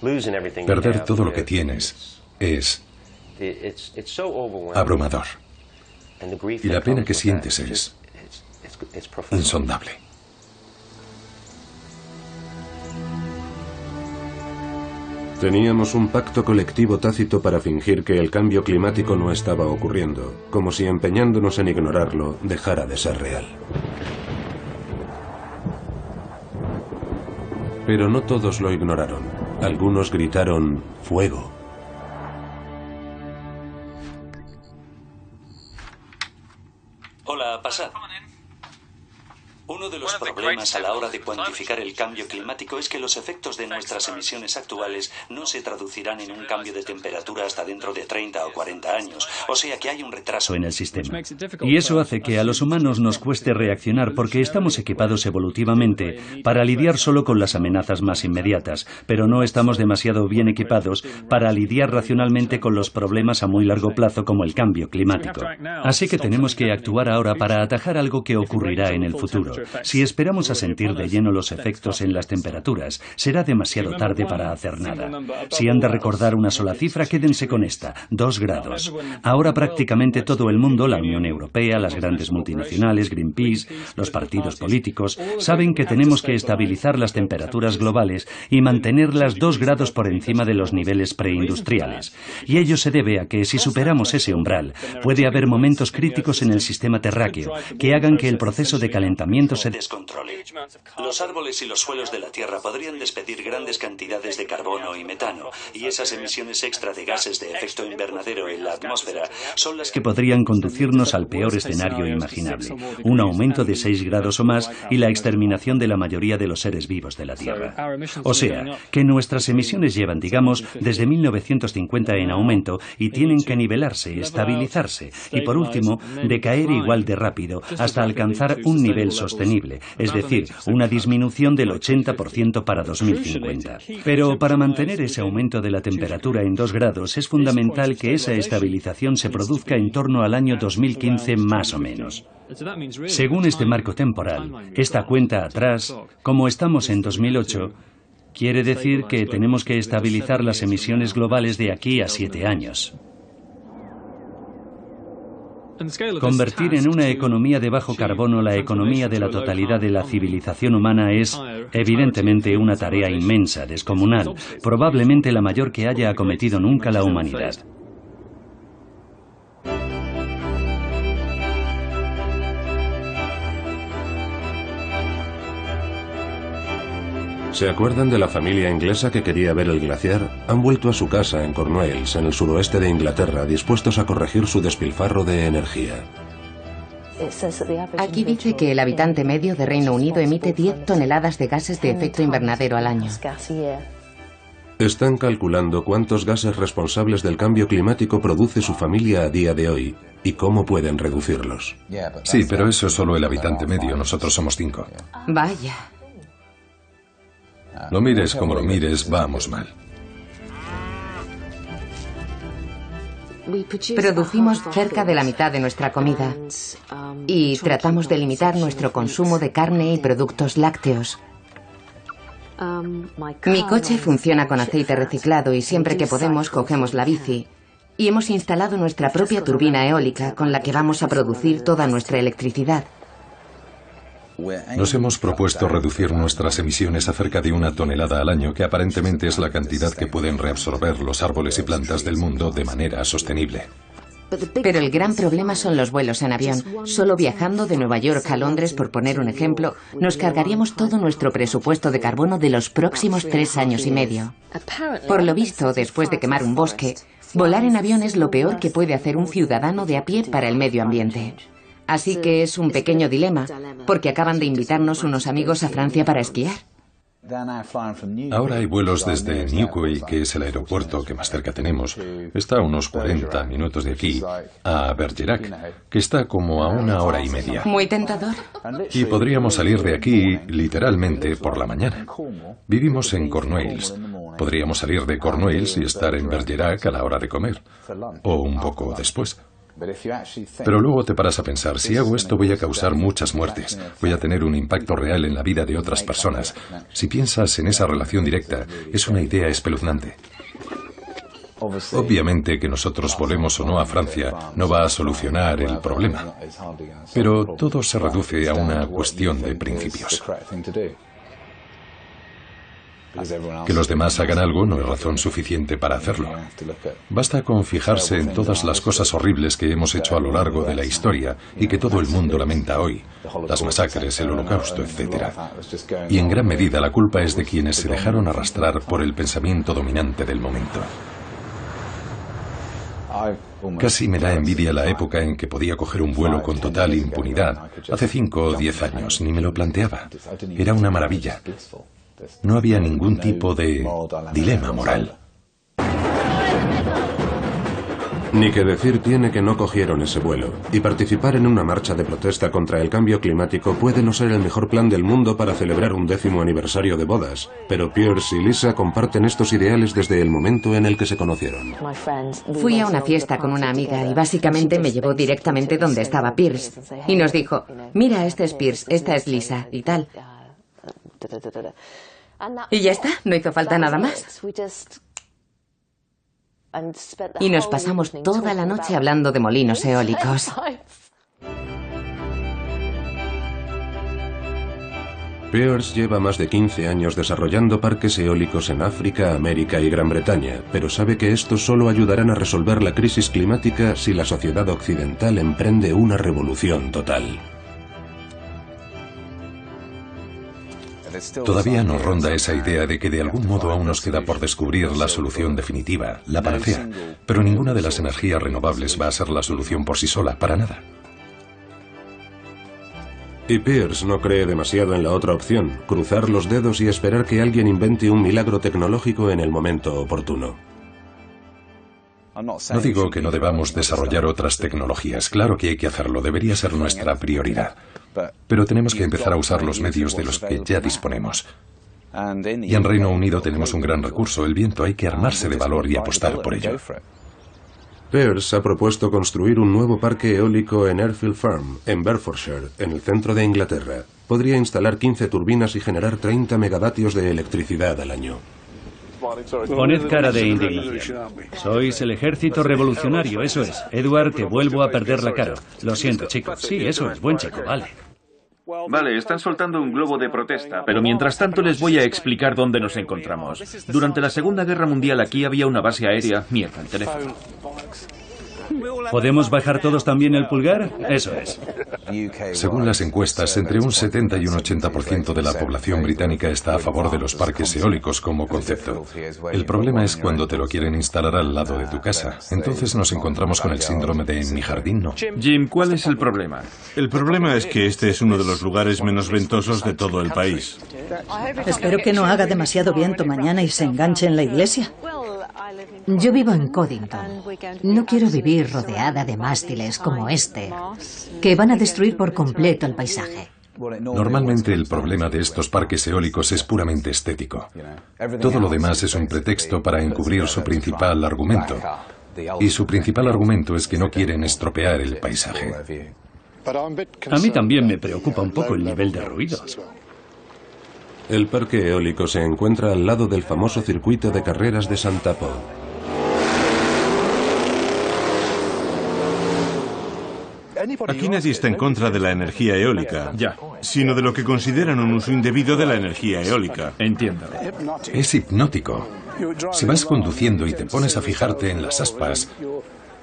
Perder todo lo que tienes es abrumador. Y la pena que sientes es insondable. Teníamos un pacto colectivo tácito para fingir que el cambio climático no estaba ocurriendo, como si empeñándonos en ignorarlo dejara de ser real. Pero no todos lo ignoraron. Algunos gritaron ¡fuego! Hola, pasad. Uno de los problemas a la hora de cuantificar el cambio climático es que los efectos de nuestras emisiones actuales no se traducirán en un cambio de temperatura hasta dentro de 30 o 40 años. O sea que hay un retraso en el sistema. Y eso hace que a los humanos nos cueste reaccionar porque estamos equipados evolutivamente para lidiar solo con las amenazas más inmediatas, pero no estamos demasiado bien equipados para lidiar racionalmente con los problemas a muy largo plazo como el cambio climático. Así que tenemos que actuar ahora para atajar algo que ocurrirá en el futuro. Si esperamos a sentir de lleno los efectos en las temperaturas, será demasiado tarde para hacer nada. Si han de recordar una sola cifra, quédense con esta, 2 grados. Ahora prácticamente todo el mundo, la Unión Europea, las grandes multinacionales, Greenpeace, los partidos políticos, saben que tenemos que estabilizar las temperaturas globales y mantenerlas 2 grados por encima de los niveles preindustriales. Y ello se debe a que si superamos ese umbral, puede haber momentos críticos en el sistema terráqueo que hagan que el proceso de calentamiento se descontrole. Los árboles y los suelos de la Tierra podrían despedir grandes cantidades de carbono y metano, y esas emisiones extra de gases de efecto invernadero en la atmósfera son las que podrían conducirnos al peor escenario imaginable, un aumento de 6 grados o más y la exterminación de la mayoría de los seres vivos de la Tierra. O sea, que nuestras emisiones llevan, digamos, desde 1950 en aumento y tienen que nivelarse, estabilizarse y, por último, decaer igual de rápido hasta alcanzar un nivel sostenible, es decir, una disminución del 80% para 2050. Pero para mantener ese aumento de la temperatura en 2 grados es fundamental que esa estabilización se produzca en torno al año 2015 más o menos. Según este marco temporal, esta cuenta atrás, como estamos en 2008, quiere decir que tenemos que estabilizar las emisiones globales de aquí a 7 años. Convertir en una economía de bajo carbono la economía de la totalidad de la civilización humana es, evidentemente, una tarea inmensa, descomunal, probablemente la mayor que haya acometido nunca la humanidad. ¿Se acuerdan de la familia inglesa que quería ver el glaciar? Han vuelto a su casa en Cornwalls, en el suroeste de Inglaterra, dispuestos a corregir su despilfarro de energía. Aquí dice que el habitante medio de Reino Unido emite 10 toneladas de gases de efecto invernadero al año. Están calculando cuántos gases responsables del cambio climático produce su familia a día de hoy y cómo pueden reducirlos. Sí, pero eso es solo el habitante medio, nosotros somos 5. Vaya. Lo mires como lo mires, vamos mal. Producimos cerca de la mitad de nuestra comida y tratamos de limitar nuestro consumo de carne y productos lácteos. Mi coche funciona con aceite reciclado y siempre que podemos cogemos la bici. Y hemos instalado nuestra propia turbina eólica con la que vamos a producir toda nuestra electricidad. Nos hemos propuesto reducir nuestras emisiones a cerca de 1 tonelada al año, que aparentemente es la cantidad que pueden reabsorber los árboles y plantas del mundo de manera sostenible. Pero el gran problema son los vuelos en avión. Solo viajando de Nueva York a Londres, por poner un ejemplo, nos cargaríamos todo nuestro presupuesto de carbono de los próximos 3 años y medio. Por lo visto, después de quemar un bosque, volar en avión es lo peor que puede hacer un ciudadano de a pie para el medio ambiente. Así que es un pequeño dilema, porque acaban de invitarnos unos amigos a Francia para esquiar. Ahora hay vuelos desde Newquay, que es el aeropuerto que más cerca tenemos, está a unos 40 minutos de aquí, a Bergerac, que está como a 1 hora y media. Muy tentador. Y podríamos salir de aquí, literalmente, por la mañana. Vivimos en Cornwalls. Podríamos salir de Cornwalls y estar en Bergerac a la hora de comer, o un poco después. Pero luego te paras a pensar, si hago esto voy a causar muchas muertes, voy a tener un impacto real en la vida de otras personas. Si piensas en esa relación directa, es una idea espeluznante. Obviamente que nosotros volemos o no a Francia no va a solucionar el problema, pero todo se reduce a una cuestión de principios. Que los demás hagan algo no es razón suficiente para hacerlo. Basta con fijarse en todas las cosas horribles que hemos hecho a lo largo de la historia y que todo el mundo lamenta hoy. Las masacres, el holocausto, etc. Y en gran medida la culpa es de quienes se dejaron arrastrar por el pensamiento dominante del momento. Casi me da envidia la época en que podía coger un vuelo con total impunidad. Hace 5 o 10 años ni me lo planteaba. Era una maravilla. No había ningún tipo de dilema moral. Ni que decir tiene que no cogieron ese vuelo. Y participar en una marcha de protesta contra el cambio climático puede no ser el mejor plan del mundo para celebrar un 10º aniversario de bodas. Pero Pierce y Lisa comparten estos ideales desde el momento en el que se conocieron. Fui a una fiesta con una amiga y básicamente me llevó directamente donde estaba Pierce. Y nos dijo, mira, este es Pierce, esta es Lisa, y tal. Y ya está, no hizo falta nada más. Y nos pasamos toda la noche hablando de molinos eólicos. Pierce lleva más de 15 años desarrollando parques eólicos en África, América y Gran Bretaña, pero sabe que estos solo ayudarán a resolver la crisis climática si la sociedad occidental emprende una revolución total. Todavía nos ronda esa idea de que de algún modo aún nos queda por descubrir la solución definitiva, la panacea, pero ninguna de las energías renovables va a ser la solución por sí sola, para nada. Y Pierce no cree demasiado en la otra opción, cruzar los dedos y esperar que alguien invente un milagro tecnológico en el momento oportuno. No digo que no debamos desarrollar otras tecnologías, claro que hay que hacerlo, debería ser nuestra prioridad. Pero tenemos que empezar a usar los medios de los que ya disponemos. Y en Reino Unido tenemos un gran recurso, el viento, hay que armarse de valor y apostar por ello. Pierce ha propuesto construir un nuevo parque eólico en Airfield Farm, en Bedfordshire, en el centro de Inglaterra. Podría instalar 15 turbinas y generar 30 megavatios de electricidad al año. Poned cara de indignación. Sois el ejército revolucionario, eso es. Edward, te vuelvo a perder la cara. Lo siento, chico. Sí, eso es, buen chico, vale. Vale, están soltando un globo de protesta, pero mientras tanto les voy a explicar dónde nos encontramos. Durante la Segunda Guerra Mundial aquí había una base aérea. Mierda, el teléfono. ¿Podemos bajar todos también el pulgar? Eso es. Según las encuestas, entre un 70 y un 80% de la población británica está a favor de los parques eólicos como concepto. El problema es cuando te lo quieren instalar al lado de tu casa. Entonces nos encontramos con el síndrome de mi jardín no. Jim, ¿cuál es el problema? El problema es que este es uno de los lugares menos ventosos de todo el país. Espero que no haga demasiado viento mañana y se enganche en la iglesia. Yo vivo en Coddington. No quiero vivir rodeada de mástiles como este, que van a destruir por completo el paisaje. Normalmente el problema de estos parques eólicos es puramente estético. Todo lo demás es un pretexto para encubrir su principal argumento. Y su principal argumento es que no quieren estropear el paisaje. A mí también me preocupa un poco el nivel de ruido. El parque eólico se encuentra al lado del famoso circuito de carreras de St. Paul. Aquí nadie está en contra de la energía eólica, sino de lo que consideran un uso indebido de la energía eólica. Entiendo. Es hipnótico. Si vas conduciendo y te pones a fijarte en las aspas,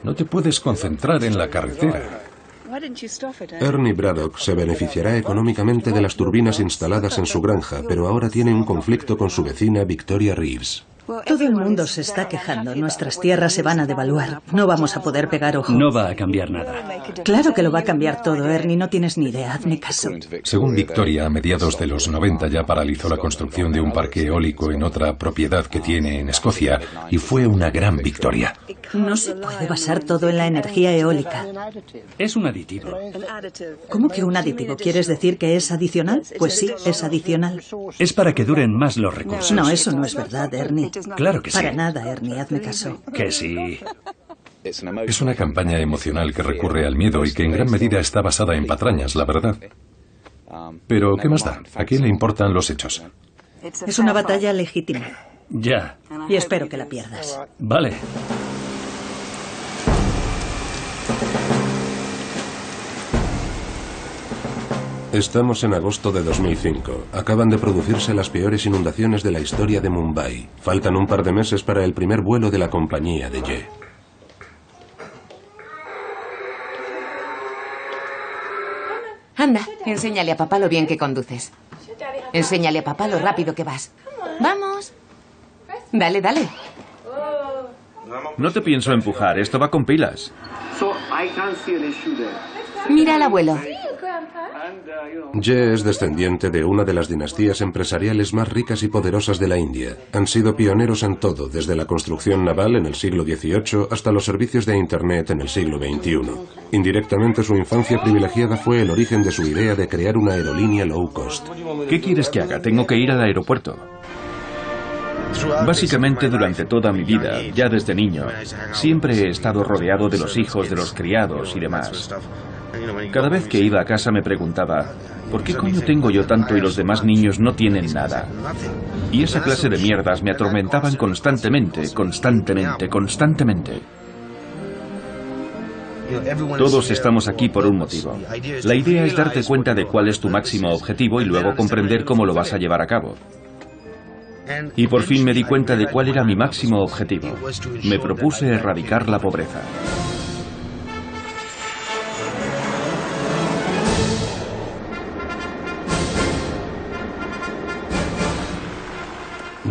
no te puedes concentrar en la carretera. Ernie Braddock se beneficiará económicamente de las turbinas instaladas en su granja, pero ahora tiene un conflicto con su vecina Victoria Reeves. Todo el mundo se está quejando. Nuestras tierras se van a devaluar. No vamos a poder pegar ojo. No va a cambiar nada. Claro que lo va a cambiar todo, Ernie. No tienes ni idea. Hazme caso. Según Victoria, a mediados de los 90 ya paralizó la construcción de un parque eólico en otra propiedad que tiene en Escocia y fue una gran victoria. No se puede basar todo en la energía eólica. Es un aditivo. ¿Cómo que un aditivo? ¿Quieres decir que es adicional? Pues sí, es adicional. Es para que duren más los recursos. No, eso no es verdad, Ernie. Claro que sí. Para nada, Ernie, hazme caso. Que sí. Es una campaña emocional que recurre al miedo y que en gran medida está basada en patrañas, la verdad. Pero, ¿qué más da? ¿A quién le importan los hechos? Es una batalla legítima. Ya. Y espero que la pierdas. Vale. Estamos en agosto de 2005. Acaban de producirse las peores inundaciones de la historia de Mumbai. Faltan un par de meses para el primer vuelo de la compañía de Ye. Anda, enséñale a papá lo bien que conduces. Enséñale a papá lo rápido que vas. ¡Vamos! Dale, dale. No te pienso empujar, esto va con pilas. Mira al abuelo. Ye es descendiente de una de las dinastías empresariales más ricas y poderosas de la India. Han sido pioneros en todo, desde la construcción naval en el siglo XVIII hasta los servicios de Internet en el siglo XXI. Indirectamente, su infancia privilegiada fue el origen de su idea de crear una aerolínea low cost. ¿Qué quieres que haga? Tengo que ir al aeropuerto. Básicamente durante toda mi vida, ya desde niño, siempre he estado rodeado de los hijos, de los criados y demás. Cada vez que iba a casa me preguntaba, ¿por qué coño tengo yo tanto y los demás niños no tienen nada? Y esa clase de mierdas me atormentaban constantemente. Todos estamos aquí por un motivo. La idea es darte cuenta de cuál es tu máximo objetivo y luego comprender cómo lo vas a llevar a cabo. Y por fin me di cuenta de cuál era mi máximo objetivo. Me propuse erradicar la pobreza.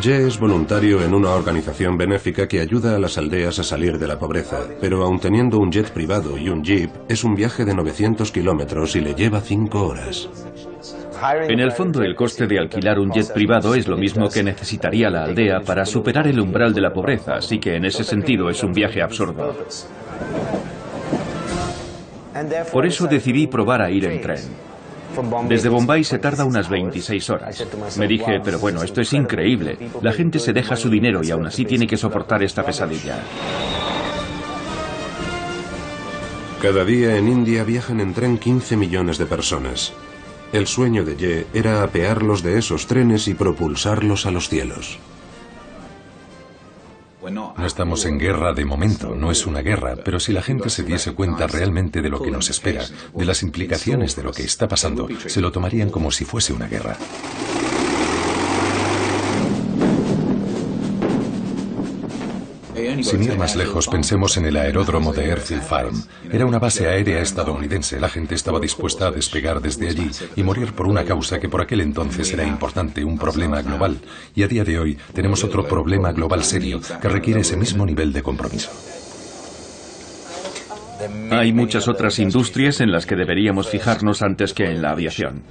Ye es voluntario en una organización benéfica que ayuda a las aldeas a salir de la pobreza, pero aun teniendo un jet privado y un jeep, es un viaje de 900 kilómetros y le lleva 5 horas. En el fondo, el coste de alquilar un jet privado es lo mismo que necesitaría la aldea para superar el umbral de la pobreza, así que en ese sentido es un viaje absurdo. Por eso decidí probar a ir en tren. Desde Bombay se tarda unas 26 horas. Me dije, pero bueno, esto es increíble. La gente se deja su dinero y aún así tiene que soportar esta pesadilla. Cada día en India viajan en tren 15 millones de personas. El sueño de Ye era apearlos de esos trenes y propulsarlos a los cielos. No estamos en guerra de momento, no es una guerra, pero si la gente se diese cuenta realmente de lo que nos espera, de las implicaciones de lo que está pasando, se lo tomarían como si fuese una guerra. Sin ir más lejos, pensemos en el aeródromo de Airfield Farm. Era una base aérea estadounidense. La gente estaba dispuesta a despegar desde allí y morir por una causa que por aquel entonces era importante, un problema global. Y a día de hoy tenemos otro problema global serio que requiere ese mismo nivel de compromiso. Hay muchas otras industrias en las que deberíamos fijarnos antes que en la aviación.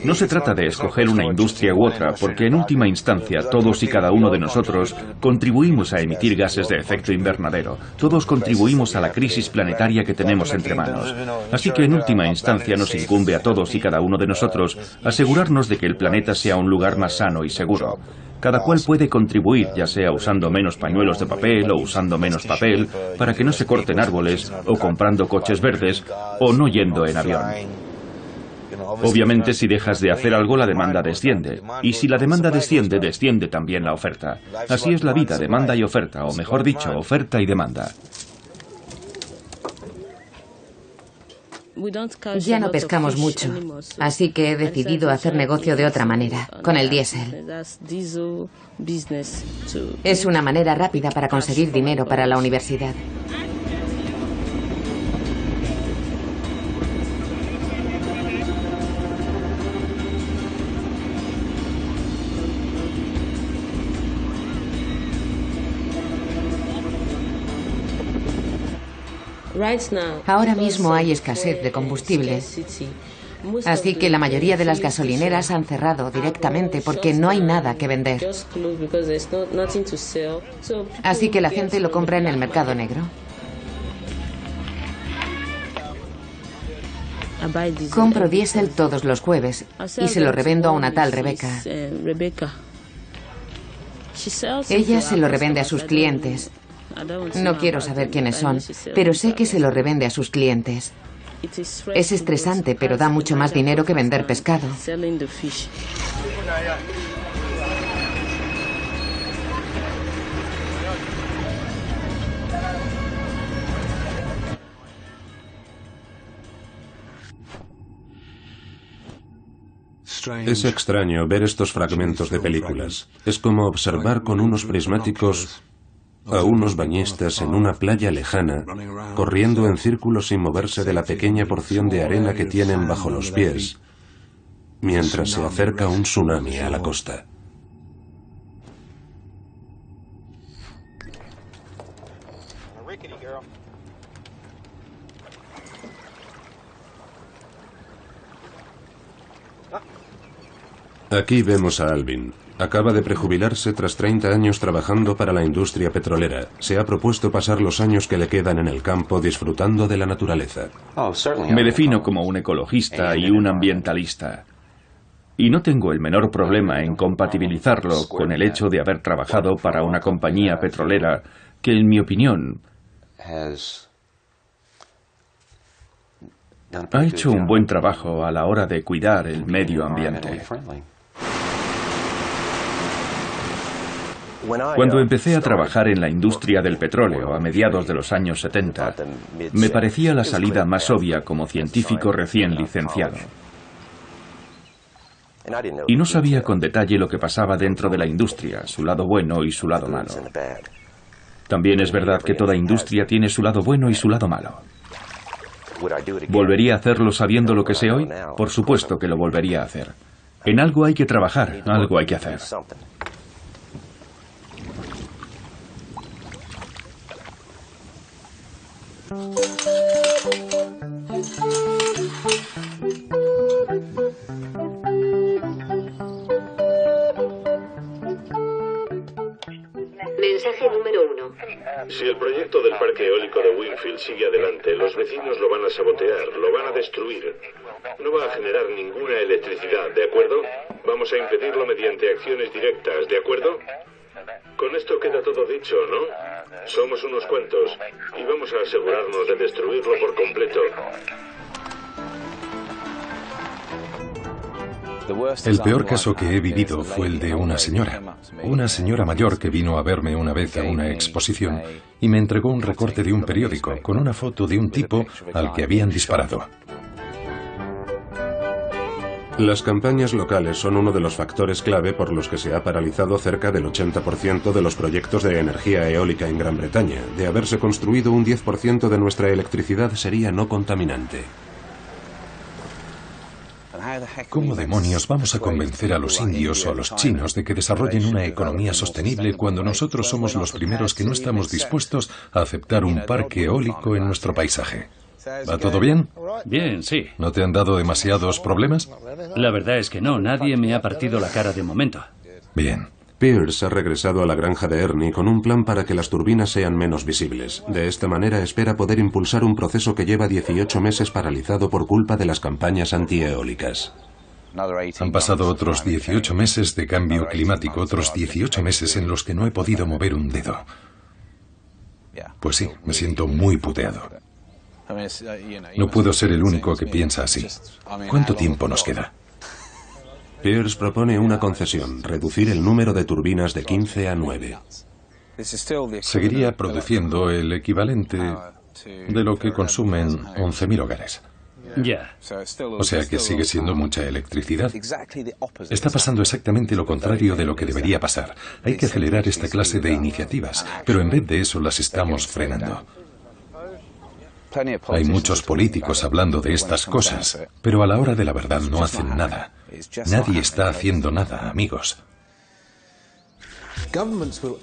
No se trata de escoger una industria u otra, porque en última instancia todos y cada uno de nosotros contribuimos a emitir gases de efecto invernadero. Todos contribuimos a la crisis planetaria que tenemos entre manos. Así que en última instancia nos incumbe a todos y cada uno de nosotros asegurarnos de que el planeta sea un lugar más sano y seguro. Cada cual puede contribuir, ya sea usando menos pañuelos de papel o usando menos papel, para que no se corten árboles, o comprando coches verdes, o no yendo en avión. Obviamente, si dejas de hacer algo, la demanda desciende. Y si la demanda desciende, desciende también la oferta. Así es la vida, demanda y oferta, o mejor dicho, oferta y demanda. Ya no pescamos mucho, así que he decidido hacer negocio de otra manera, con el diésel. Es una manera rápida para conseguir dinero para la universidad. Ahora mismo hay escasez de combustible, así que la mayoría de las gasolineras han cerrado directamente porque no hay nada que vender. Así que la gente lo compra en el mercado negro. Compro diésel todos los jueves y se lo revendo a una tal Rebeca. Ella se lo revende a sus clientes. No quiero saber quiénes son, pero sé que se lo revende a sus clientes. Es estresante, pero da mucho más dinero que vender pescado. Es extraño ver estos fragmentos de películas. Es como observar con unos prismáticos a unos bañistas en una playa lejana, corriendo en círculos sin moverse de la pequeña porción de arena que tienen bajo los pies, mientras se acerca un tsunami a la costa. Aquí vemos a Alvin. Acaba de prejubilarse tras 30 años trabajando para la industria petrolera. Se ha propuesto pasar los años que le quedan en el campo disfrutando de la naturaleza. Me defino como un ecologista y un ambientalista. Y no tengo el menor problema en compatibilizarlo con el hecho de haber trabajado para una compañía petrolera que, en mi opinión, ha hecho un buen trabajo a la hora de cuidar el medio ambiente. Cuando empecé a trabajar en la industria del petróleo a mediados de los años 70, me parecía la salida más obvia como científico recién licenciado. Y no sabía con detalle lo que pasaba dentro de la industria, su lado bueno y su lado malo. También es verdad que toda industria tiene su lado bueno y su lado malo. ¿Volvería a hacerlo sabiendo lo que sé hoy? Por supuesto que lo volvería a hacer. En algo hay que trabajar, algo hay que hacer. Mensaje número 1. Si el proyecto del parque eólico de Windfield sigue adelante, los vecinos lo van a sabotear, lo van a destruir. No va a generar ninguna electricidad, ¿de acuerdo? Vamos a impedirlo mediante acciones directas, ¿de acuerdo? Con esto queda todo dicho, ¿no? Somos unos cuantos y vamos a asegurarnos de destruirlo por completo. El peor caso que he vivido fue el de una señora mayor que vino a verme una vez a una exposición y me entregó un recorte de un periódico con una foto de un tipo al que habían disparado. Las campañas locales son uno de los factores clave por los que se ha paralizado cerca del 80% de los proyectos de energía eólica en Gran Bretaña. De haberse construido, un 10% de nuestra electricidad sería no contaminante. ¿Cómo demonios vamos a convencer a los indios o a los chinos de que desarrollen una economía sostenible cuando nosotros somos los primeros que no estamos dispuestos a aceptar un parque eólico en nuestro paisaje? ¿Va todo bien? Bien, sí. ¿No te han dado demasiados problemas? La verdad es que no, nadie me ha partido la cara de momento. Bien. Pierce ha regresado a la granja de Ernie con un plan para que las turbinas sean menos visibles. De esta manera espera poder impulsar un proceso que lleva 18 meses paralizado por culpa de las campañas antieólicas. Han pasado otros 18 meses de cambio climático, otros 18 meses en los que no he podido mover un dedo. Pues sí, me siento muy puteado. No puedo ser el único que piensa así. ¿Cuánto tiempo nos queda? Pierce propone una concesión, reducir el número de turbinas de 15 a 9. Seguiría produciendo el equivalente de lo que consumen 11.000 hogares. Ya. O sea que sigue siendo mucha electricidad. Está pasando exactamente lo contrario de lo que debería pasar. Hay que acelerar esta clase de iniciativas, pero en vez de eso las estamos frenando. Hay muchos políticos hablando de estas cosas, pero a la hora de la verdad no hacen nada. Nadie está haciendo nada, amigos.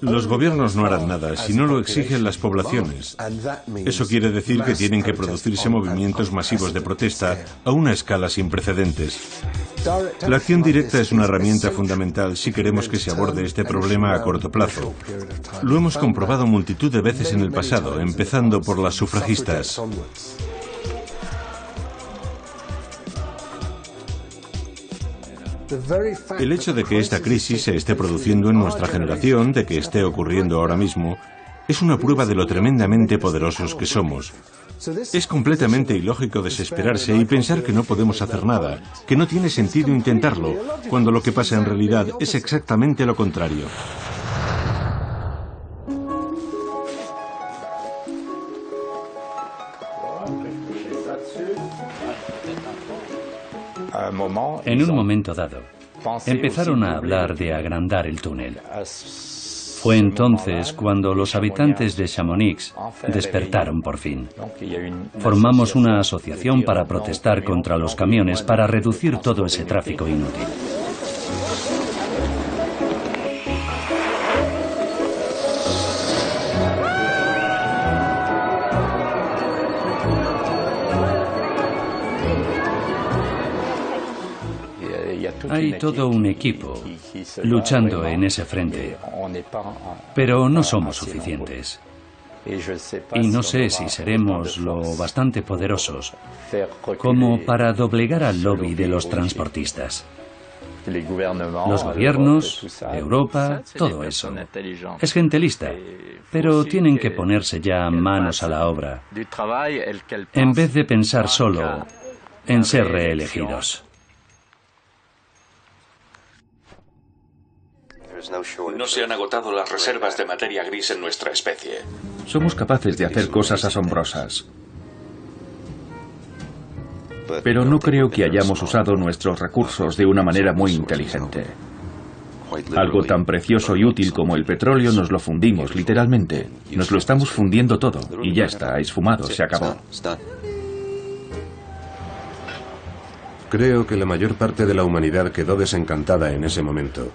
Los gobiernos no harán nada si no lo exigen las poblaciones. Eso quiere decir que tienen que producirse movimientos masivos de protesta a una escala sin precedentes. La acción directa es una herramienta fundamental si queremos que se aborde este problema a corto plazo. Lo hemos comprobado multitud de veces en el pasado, empezando por las sufragistas. El hecho de que esta crisis se esté produciendo en nuestra generación, de que esté ocurriendo ahora mismo, es una prueba de lo tremendamente poderosos que somos. Es completamente ilógico desesperarse y pensar que no podemos hacer nada, que no tiene sentido intentarlo, cuando lo que pasa en realidad es exactamente lo contrario. En un momento dado, empezaron a hablar de agrandar el túnel. Fue entonces cuando los habitantes de Chamonix despertaron por fin. Formamos una asociación para protestar contra los camiones para reducir todo ese tráfico inútil. Hay todo un equipo luchando en ese frente, pero no somos suficientes. Y no sé si seremos lo bastante poderosos como para doblegar al lobby de los transportistas. Los gobiernos, Europa, todo eso. Es gente lista, pero tienen que ponerse ya manos a la obra, en vez de pensar solo en ser reelegidos. No se han agotado las reservas de materia gris en nuestra especie. Somos capaces de hacer cosas asombrosas. Pero no creo que hayamos usado nuestros recursos de una manera muy inteligente. Algo tan precioso y útil como el petróleo nos lo fundimos, literalmente. Nos lo estamos fundiendo todo y ya está, esfumado, se acabó. Creo que la mayor parte de la humanidad quedó desencantada en ese momento.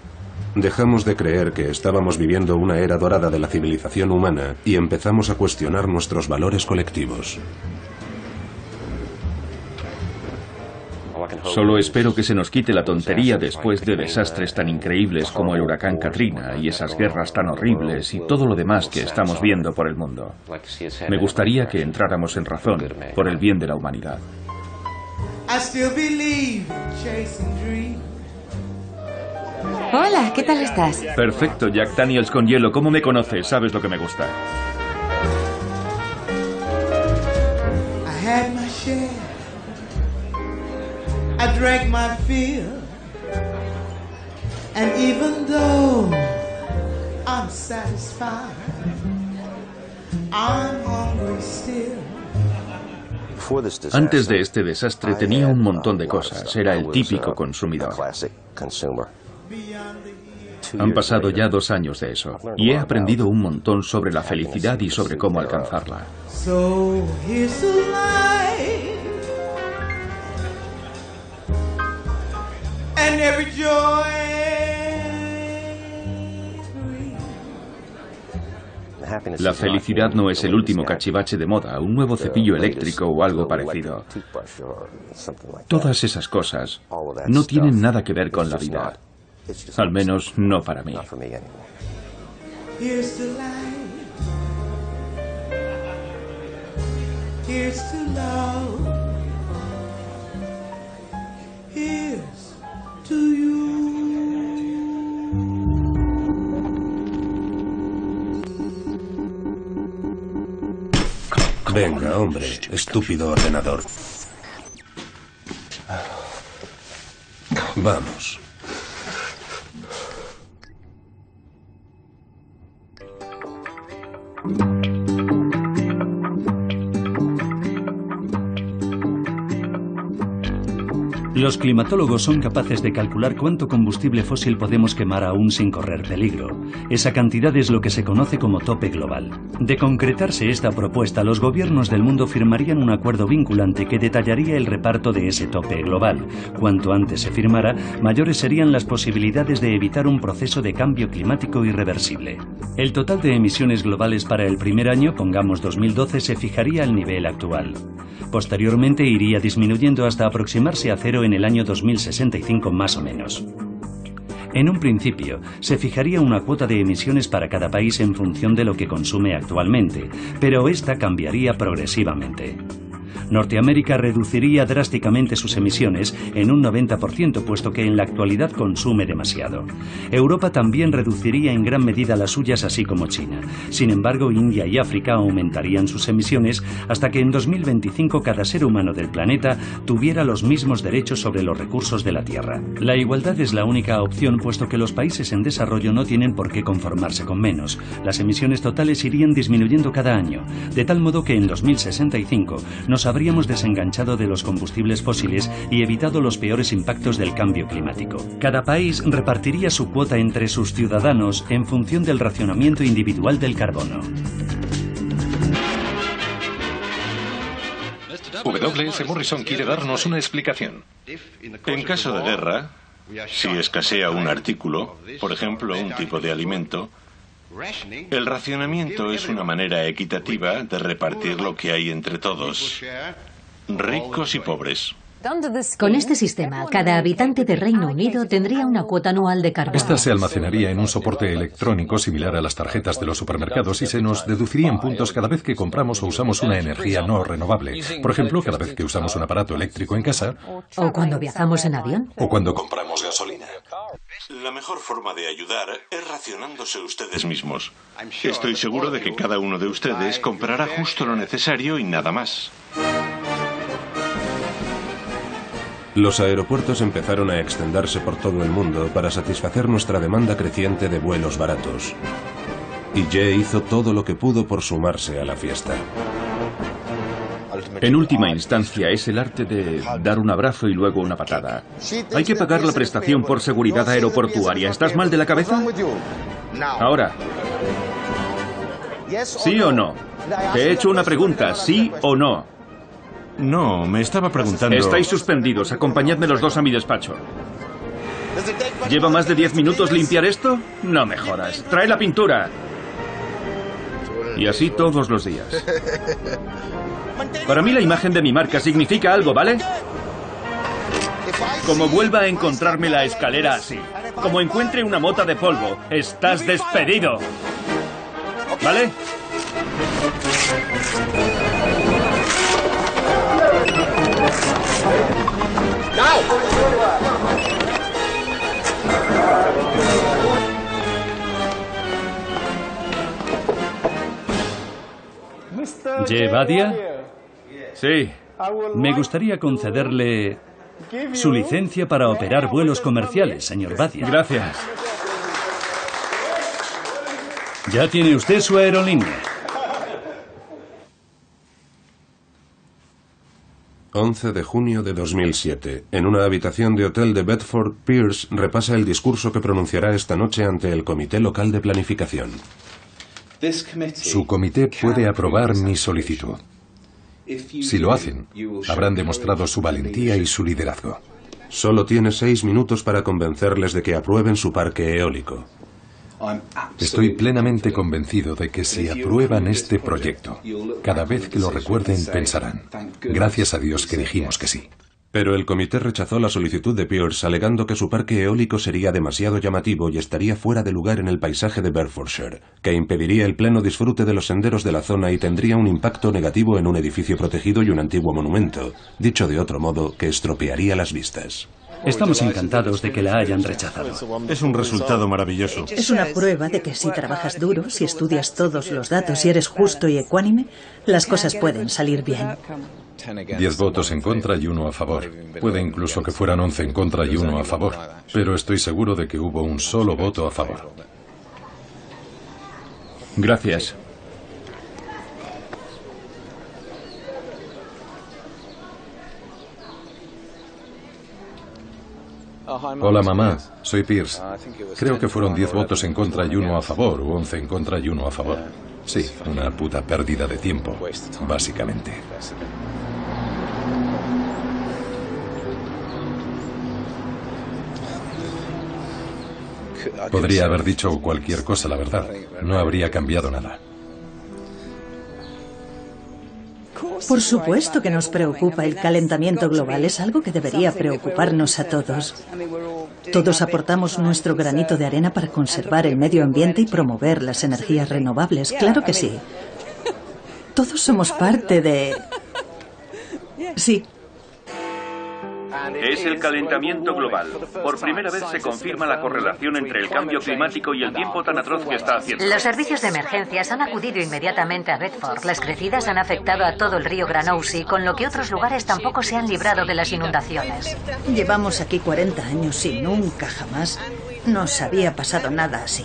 Dejamos de creer que estábamos viviendo una era dorada de la civilización humana y empezamos a cuestionar nuestros valores colectivos. Solo espero que se nos quite la tontería después de desastres tan increíbles como el huracán Katrina y esas guerras tan horribles y todo lo demás que estamos viendo por el mundo. Me gustaría que entráramos en razón por el bien de la humanidad. Hola, ¿qué tal estás? Perfecto, Jack Daniels con hielo. ¿Cómo me conoces? Sabes lo que me gusta. I drank my fill, and even though I'm satisfied, I'm hungry still. Antes de este desastre tenía un montón de cosas. Era el típico consumidor. Han pasado ya 2 años de eso y he aprendido un montón sobre la felicidad y sobre cómo alcanzarla. So here's to life and every joy. La felicidad no es el último cachivache de moda, un nuevo cepillo eléctrico o algo parecido. Todas esas cosas no tienen nada que ver con la vida. Al menos no para mí. Here's to life. Here's to love. Here's to you. Venga, hombre, estúpido ordenador. Vamos. Los climatólogos son capaces de calcular cuánto combustible fósil podemos quemar aún sin correr peligro. Esa cantidad es lo que se conoce como tope global. De concretarse esta propuesta, los gobiernos del mundo firmarían un acuerdo vinculante que detallaría el reparto de ese tope global. Cuanto antes se firmara, mayores serían las posibilidades de evitar un proceso de cambio climático irreversible. El total de emisiones globales para el primer año, pongamos 2012, se fijaría al nivel actual. Posteriormente iría disminuyendo hasta aproximarse a cero en el año 2065 más o menos. En un principio, se fijaría una cuota de emisiones para cada país en función de lo que consume actualmente, pero esta cambiaría progresivamente. Norteamérica reduciría drásticamente sus emisiones en un 90%, puesto que en la actualidad consume demasiado. Europa también reduciría en gran medida las suyas, así como China. Sin embargo, India y África aumentarían sus emisiones hasta que en 2025 cada ser humano del planeta tuviera los mismos derechos sobre los recursos de la Tierra. La igualdad es la única opción, puesto que los países en desarrollo no tienen por qué conformarse con menos. Las emisiones totales irían disminuyendo cada año, de tal modo que en 2065 nos habríamos desenganchado de los combustibles fósiles y evitado los peores impactos del cambio climático. Cada país repartiría su cuota entre sus ciudadanos en función del racionamiento individual del carbono. W.S. Morrison quiere darnos una explicación. En caso de guerra, si escasea un artículo, por ejemplo, un tipo de alimento, el racionamiento es una manera equitativa de repartir lo que hay entre todos, ricos y pobres. Con este sistema, cada habitante de Reino Unido tendría una cuota anual de carbono. Esta se almacenaría en un soporte electrónico similar a las tarjetas de los supermercados y se nos deducirían puntos cada vez que compramos o usamos una energía no renovable. Por ejemplo, cada vez que usamos un aparato eléctrico en casa. O cuando viajamos en avión. O cuando compramos gasolina. La mejor forma de ayudar es racionándose ustedes mismos. Estoy seguro de que cada uno de ustedes comprará justo lo necesario y nada más. Los aeropuertos empezaron a extenderse por todo el mundo para satisfacer nuestra demanda creciente de vuelos baratos. Y Ye hizo todo lo que pudo por sumarse a la fiesta. En última instancia, es el arte de dar un abrazo y luego una patada. Hay que pagar la prestación por seguridad aeroportuaria. ¿Estás mal de la cabeza? Ahora. ¿Sí o no? Te he hecho una pregunta, ¿sí o no? No, me estaba preguntando... Estáis suspendidos. Acompañadme los dos a mi despacho. ¿Lleva más de 10 minutos limpiar esto? No me jodas. Trae la pintura. Y así todos los días. Para mí la imagen de mi marca significa algo, ¿vale? Como vuelva a encontrarme la escalera así, como encuentre una mota de polvo, estás despedido. ¿Vale? ¿Ye Badia? Sí. Me gustaría concederle su licencia para operar vuelos comerciales, señor Badia. Gracias. Ya tiene usted su aerolínea. 11 de junio de 2007. En una habitación de hotel de Bedford, Pierce repasa el discurso que pronunciará esta noche ante el Comité Local de Planificación. Su comité puede aprobar mi solicitud. Si lo hacen, habrán demostrado su valentía y su liderazgo. Solo tiene 6 minutos para convencerles de que aprueben su parque eólico. Estoy plenamente convencido de que si aprueban este proyecto, cada vez que lo recuerden pensarán, gracias a Dios que dijimos que sí. Pero el comité rechazó la solicitud de Pierce, alegando que su parque eólico sería demasiado llamativo y estaría fuera de lugar en el paisaje de Bedfordshire, que impediría el pleno disfrute de los senderos de la zona y tendría un impacto negativo en un edificio protegido y un antiguo monumento, dicho de otro modo, que estropearía las vistas. Estamos encantados de que la hayan rechazado. Es un resultado maravilloso. Es una prueba de que si trabajas duro, si estudias todos los datos y eres justo y ecuánime, las cosas pueden salir bien. 10 votos en contra y 1 a favor. Puede incluso que fueran 11 en contra y 1 a favor. Pero estoy seguro de que hubo un solo voto a favor. Gracias. Hola, mamá. Soy Pierce. Creo que fueron 10 votos en contra y 1 a favor, o 11 en contra y 1 a favor. Sí, una puta pérdida de tiempo, básicamente. Podría haber dicho cualquier cosa, la verdad. No habría cambiado nada. Por supuesto que nos preocupa el calentamiento global. Es algo que debería preocuparnos a todos. Todos aportamos nuestro granito de arena para conservar el medio ambiente y promover las energías renovables. Claro que sí. Todos somos parte de... Sí. Es el calentamiento global. Por primera vez se confirma la correlación entre el cambio climático y el tiempo tan atroz que está haciendo. Los servicios de emergencias han acudido inmediatamente a Bedford. Las crecidas han afectado a todo el río Granousi, con lo que otros lugares tampoco se han librado de las inundaciones. Llevamos aquí 40 años y nunca jamás nos había pasado nada así.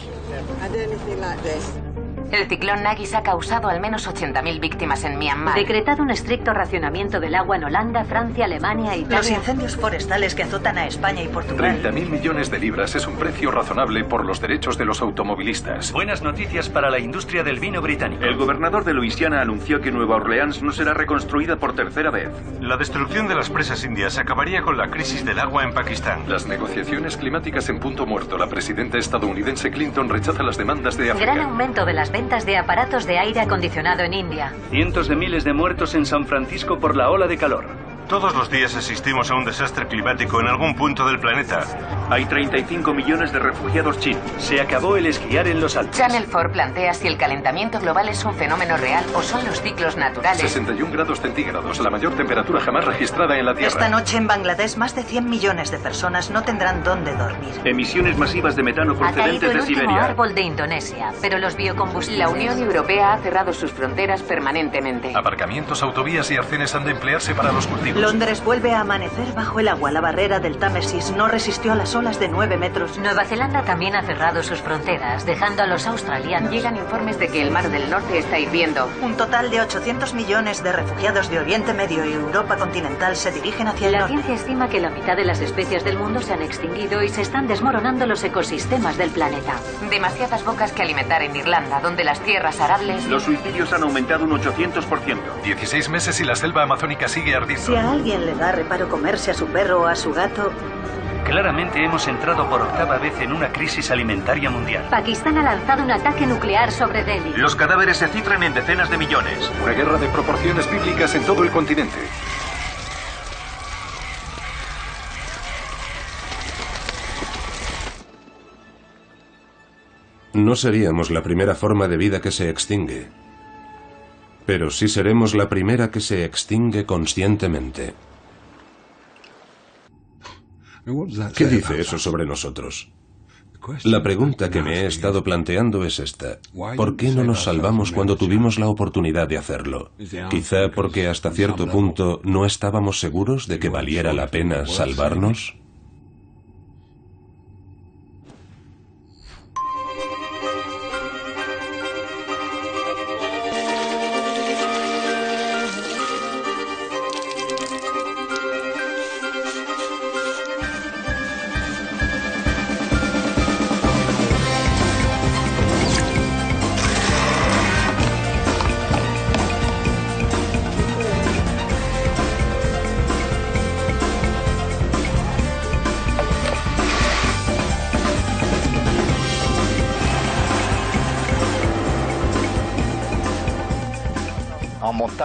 El ciclón Nagis ha causado al menos 80.000 víctimas en Myanmar. Decretado un estricto racionamiento del agua en Holanda, Francia, Alemania e Italia. Los incendios forestales que azotan a España y Portugal. 30.000 millones de libras es un precio razonable por los derechos de los automovilistas. Buenas noticias para la industria del vino británico. El gobernador de Luisiana anunció que Nueva Orleans no será reconstruida por tercera vez. La destrucción de las presas indias acabaría con la crisis del agua en Pakistán. Las negociaciones climáticas en punto muerto. La presidenta estadounidense Clinton rechaza las demandas de África. Gran aumento de las ventas de aparatos de aire acondicionado en India. Cientos de miles de muertos en San Francisco por la ola de calor. Todos los días asistimos a un desastre climático en algún punto del planeta. Hay 35 millones de refugiados chinos. Se acabó el esquiar en los Alpes. Channel 4 plantea si el calentamiento global es un fenómeno real o son los ciclos naturales. 61 grados centígrados, la mayor temperatura jamás registrada en la Tierra. Esta noche en Bangladesh más de 100 millones de personas no tendrán dónde dormir. Emisiones masivas de metano Ha caído procedentes el de último Siberia. árbol de Indonesia, pero los biocombustibles... La Unión Europea ha cerrado sus fronteras permanentemente. Aparcamientos, autovías y arcenes han de emplearse para los cultivos. Londres vuelve a amanecer bajo el agua. La barrera del Támesis no resistió a las olas de 9 metros. Nueva Zelanda también ha cerrado sus fronteras, dejando a los australianos. Llegan informes de que el Mar del Norte está hirviendo. Un total de 800 millones de refugiados de Oriente Medio y Europa continental se dirigen hacia el La norte. ciencia estima que la mitad de las especies del mundo se han extinguido y se están desmoronando los ecosistemas del planeta. Demasiadas bocas que alimentar en Irlanda, donde las tierras arables... Los suicidios han aumentado un 800%. 16 meses y la selva amazónica sigue ardiendo. Si a alguien le da reparo comerse a su perro o a su gato... Claramente hemos entrado por octava vez en una crisis alimentaria mundial. Pakistán ha lanzado un ataque nuclear sobre Delhi. Los cadáveres se cifran en decenas de millones. Una guerra de proporciones bíblicas en todo el continente. No seríamos la primera forma de vida que se extingue, pero sí seremos la primera que se extingue conscientemente. ¿Qué dice eso sobre nosotros? La pregunta que me he estado planteando es esta. ¿Por qué no nos salvamos cuando tuvimos la oportunidad de hacerlo? Quizá porque hasta cierto punto no estábamos seguros de que valiera la pena salvarnos.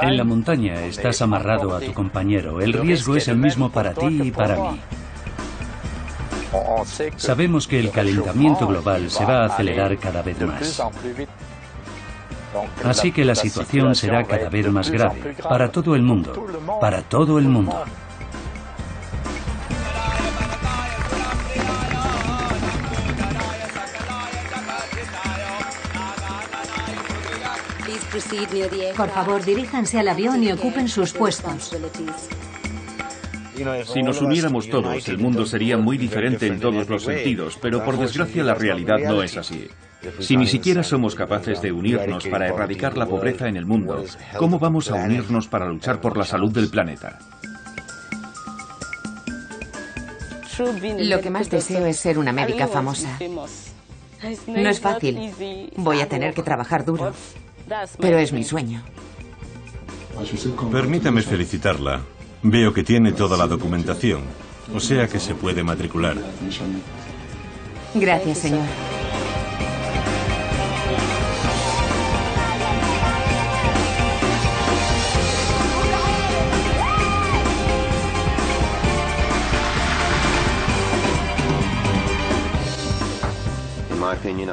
En la montaña estás amarrado a tu compañero. El riesgo es el mismo para ti y para mí. Sabemos que el calentamiento global se va a acelerar cada vez más. Así que la situación será cada vez más grave para todo el mundo, para todo el mundo. Por favor, diríjanse al avión y ocupen sus puestos. Si nos uniéramos todos, el mundo sería muy diferente en todos los sentidos, pero por desgracia la realidad no es así. Si ni siquiera somos capaces de unirnos para erradicar la pobreza en el mundo, ¿cómo vamos a unirnos para luchar por la salud del planeta? Lo que más deseo es ser una médica famosa. No es fácil. Voy a tener que trabajar duro. Pero es mi sueño. Permítame felicitarla. Veo que tiene toda la documentación, o sea que se puede matricular. Gracias, señor.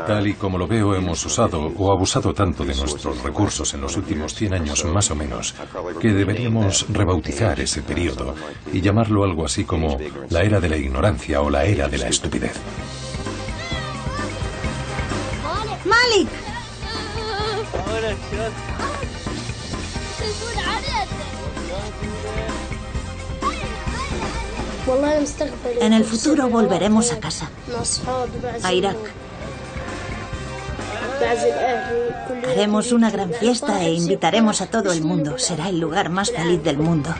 Tal y como lo veo, hemos usado o abusado tanto de nuestros recursos en los últimos 100 años más o menos, que deberíamos rebautizar ese periodo y llamarlo algo así como la era de la ignorancia o la era de la estupidez. ¡Malik! En el futuro volveremos a casa, a Irak. Haremos una gran fiesta e invitaremos a todo el mundo. Será el lugar más feliz del mundo.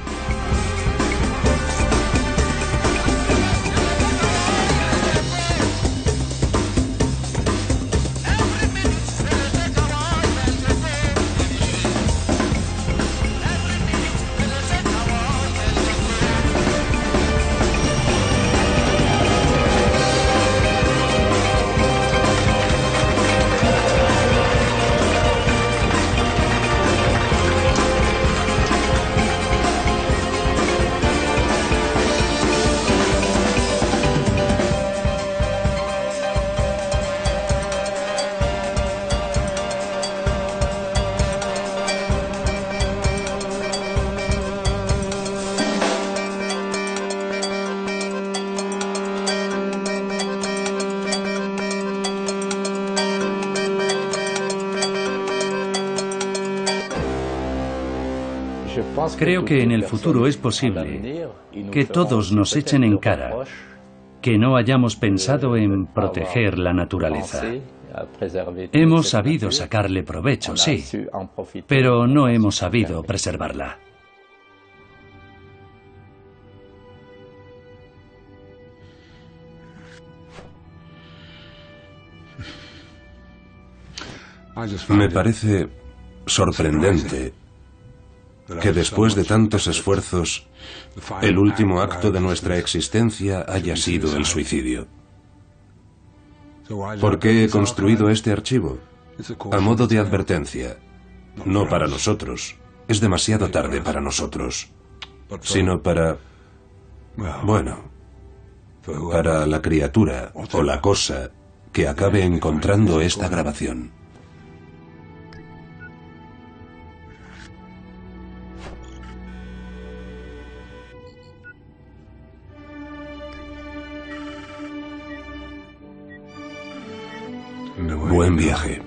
Creo que en el futuro es posible que todos nos echen en cara que no hayamos pensado en proteger la naturaleza. Hemos sabido sacarle provecho, sí, pero no hemos sabido preservarla. Me parece sorprendente que después de tantos esfuerzos, el último acto de nuestra existencia haya sido el suicidio. ¿Por qué he construido este archivo? A modo de advertencia. No para nosotros. Es demasiado tarde para nosotros. Sino para... bueno, para la criatura o la cosa que acabe encontrando esta grabación. Buen viaje.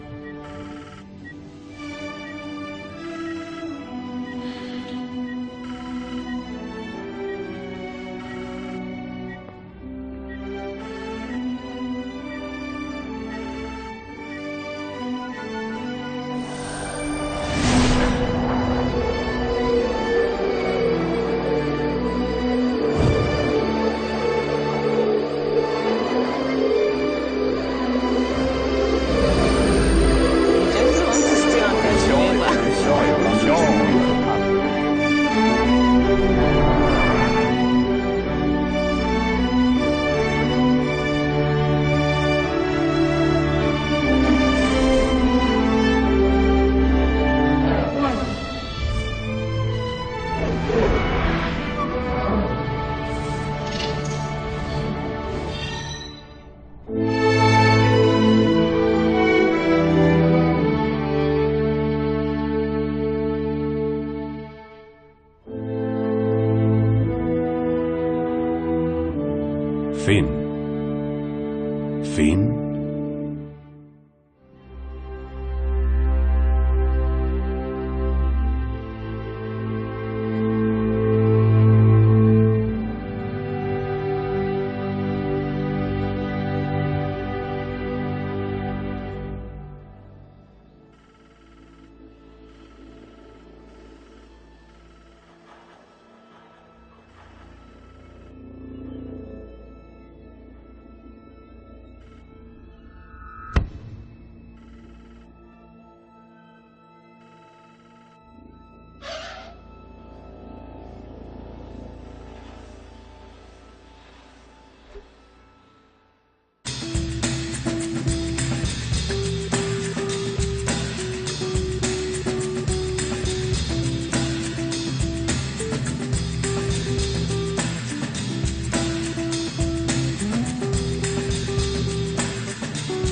Fin. Fin.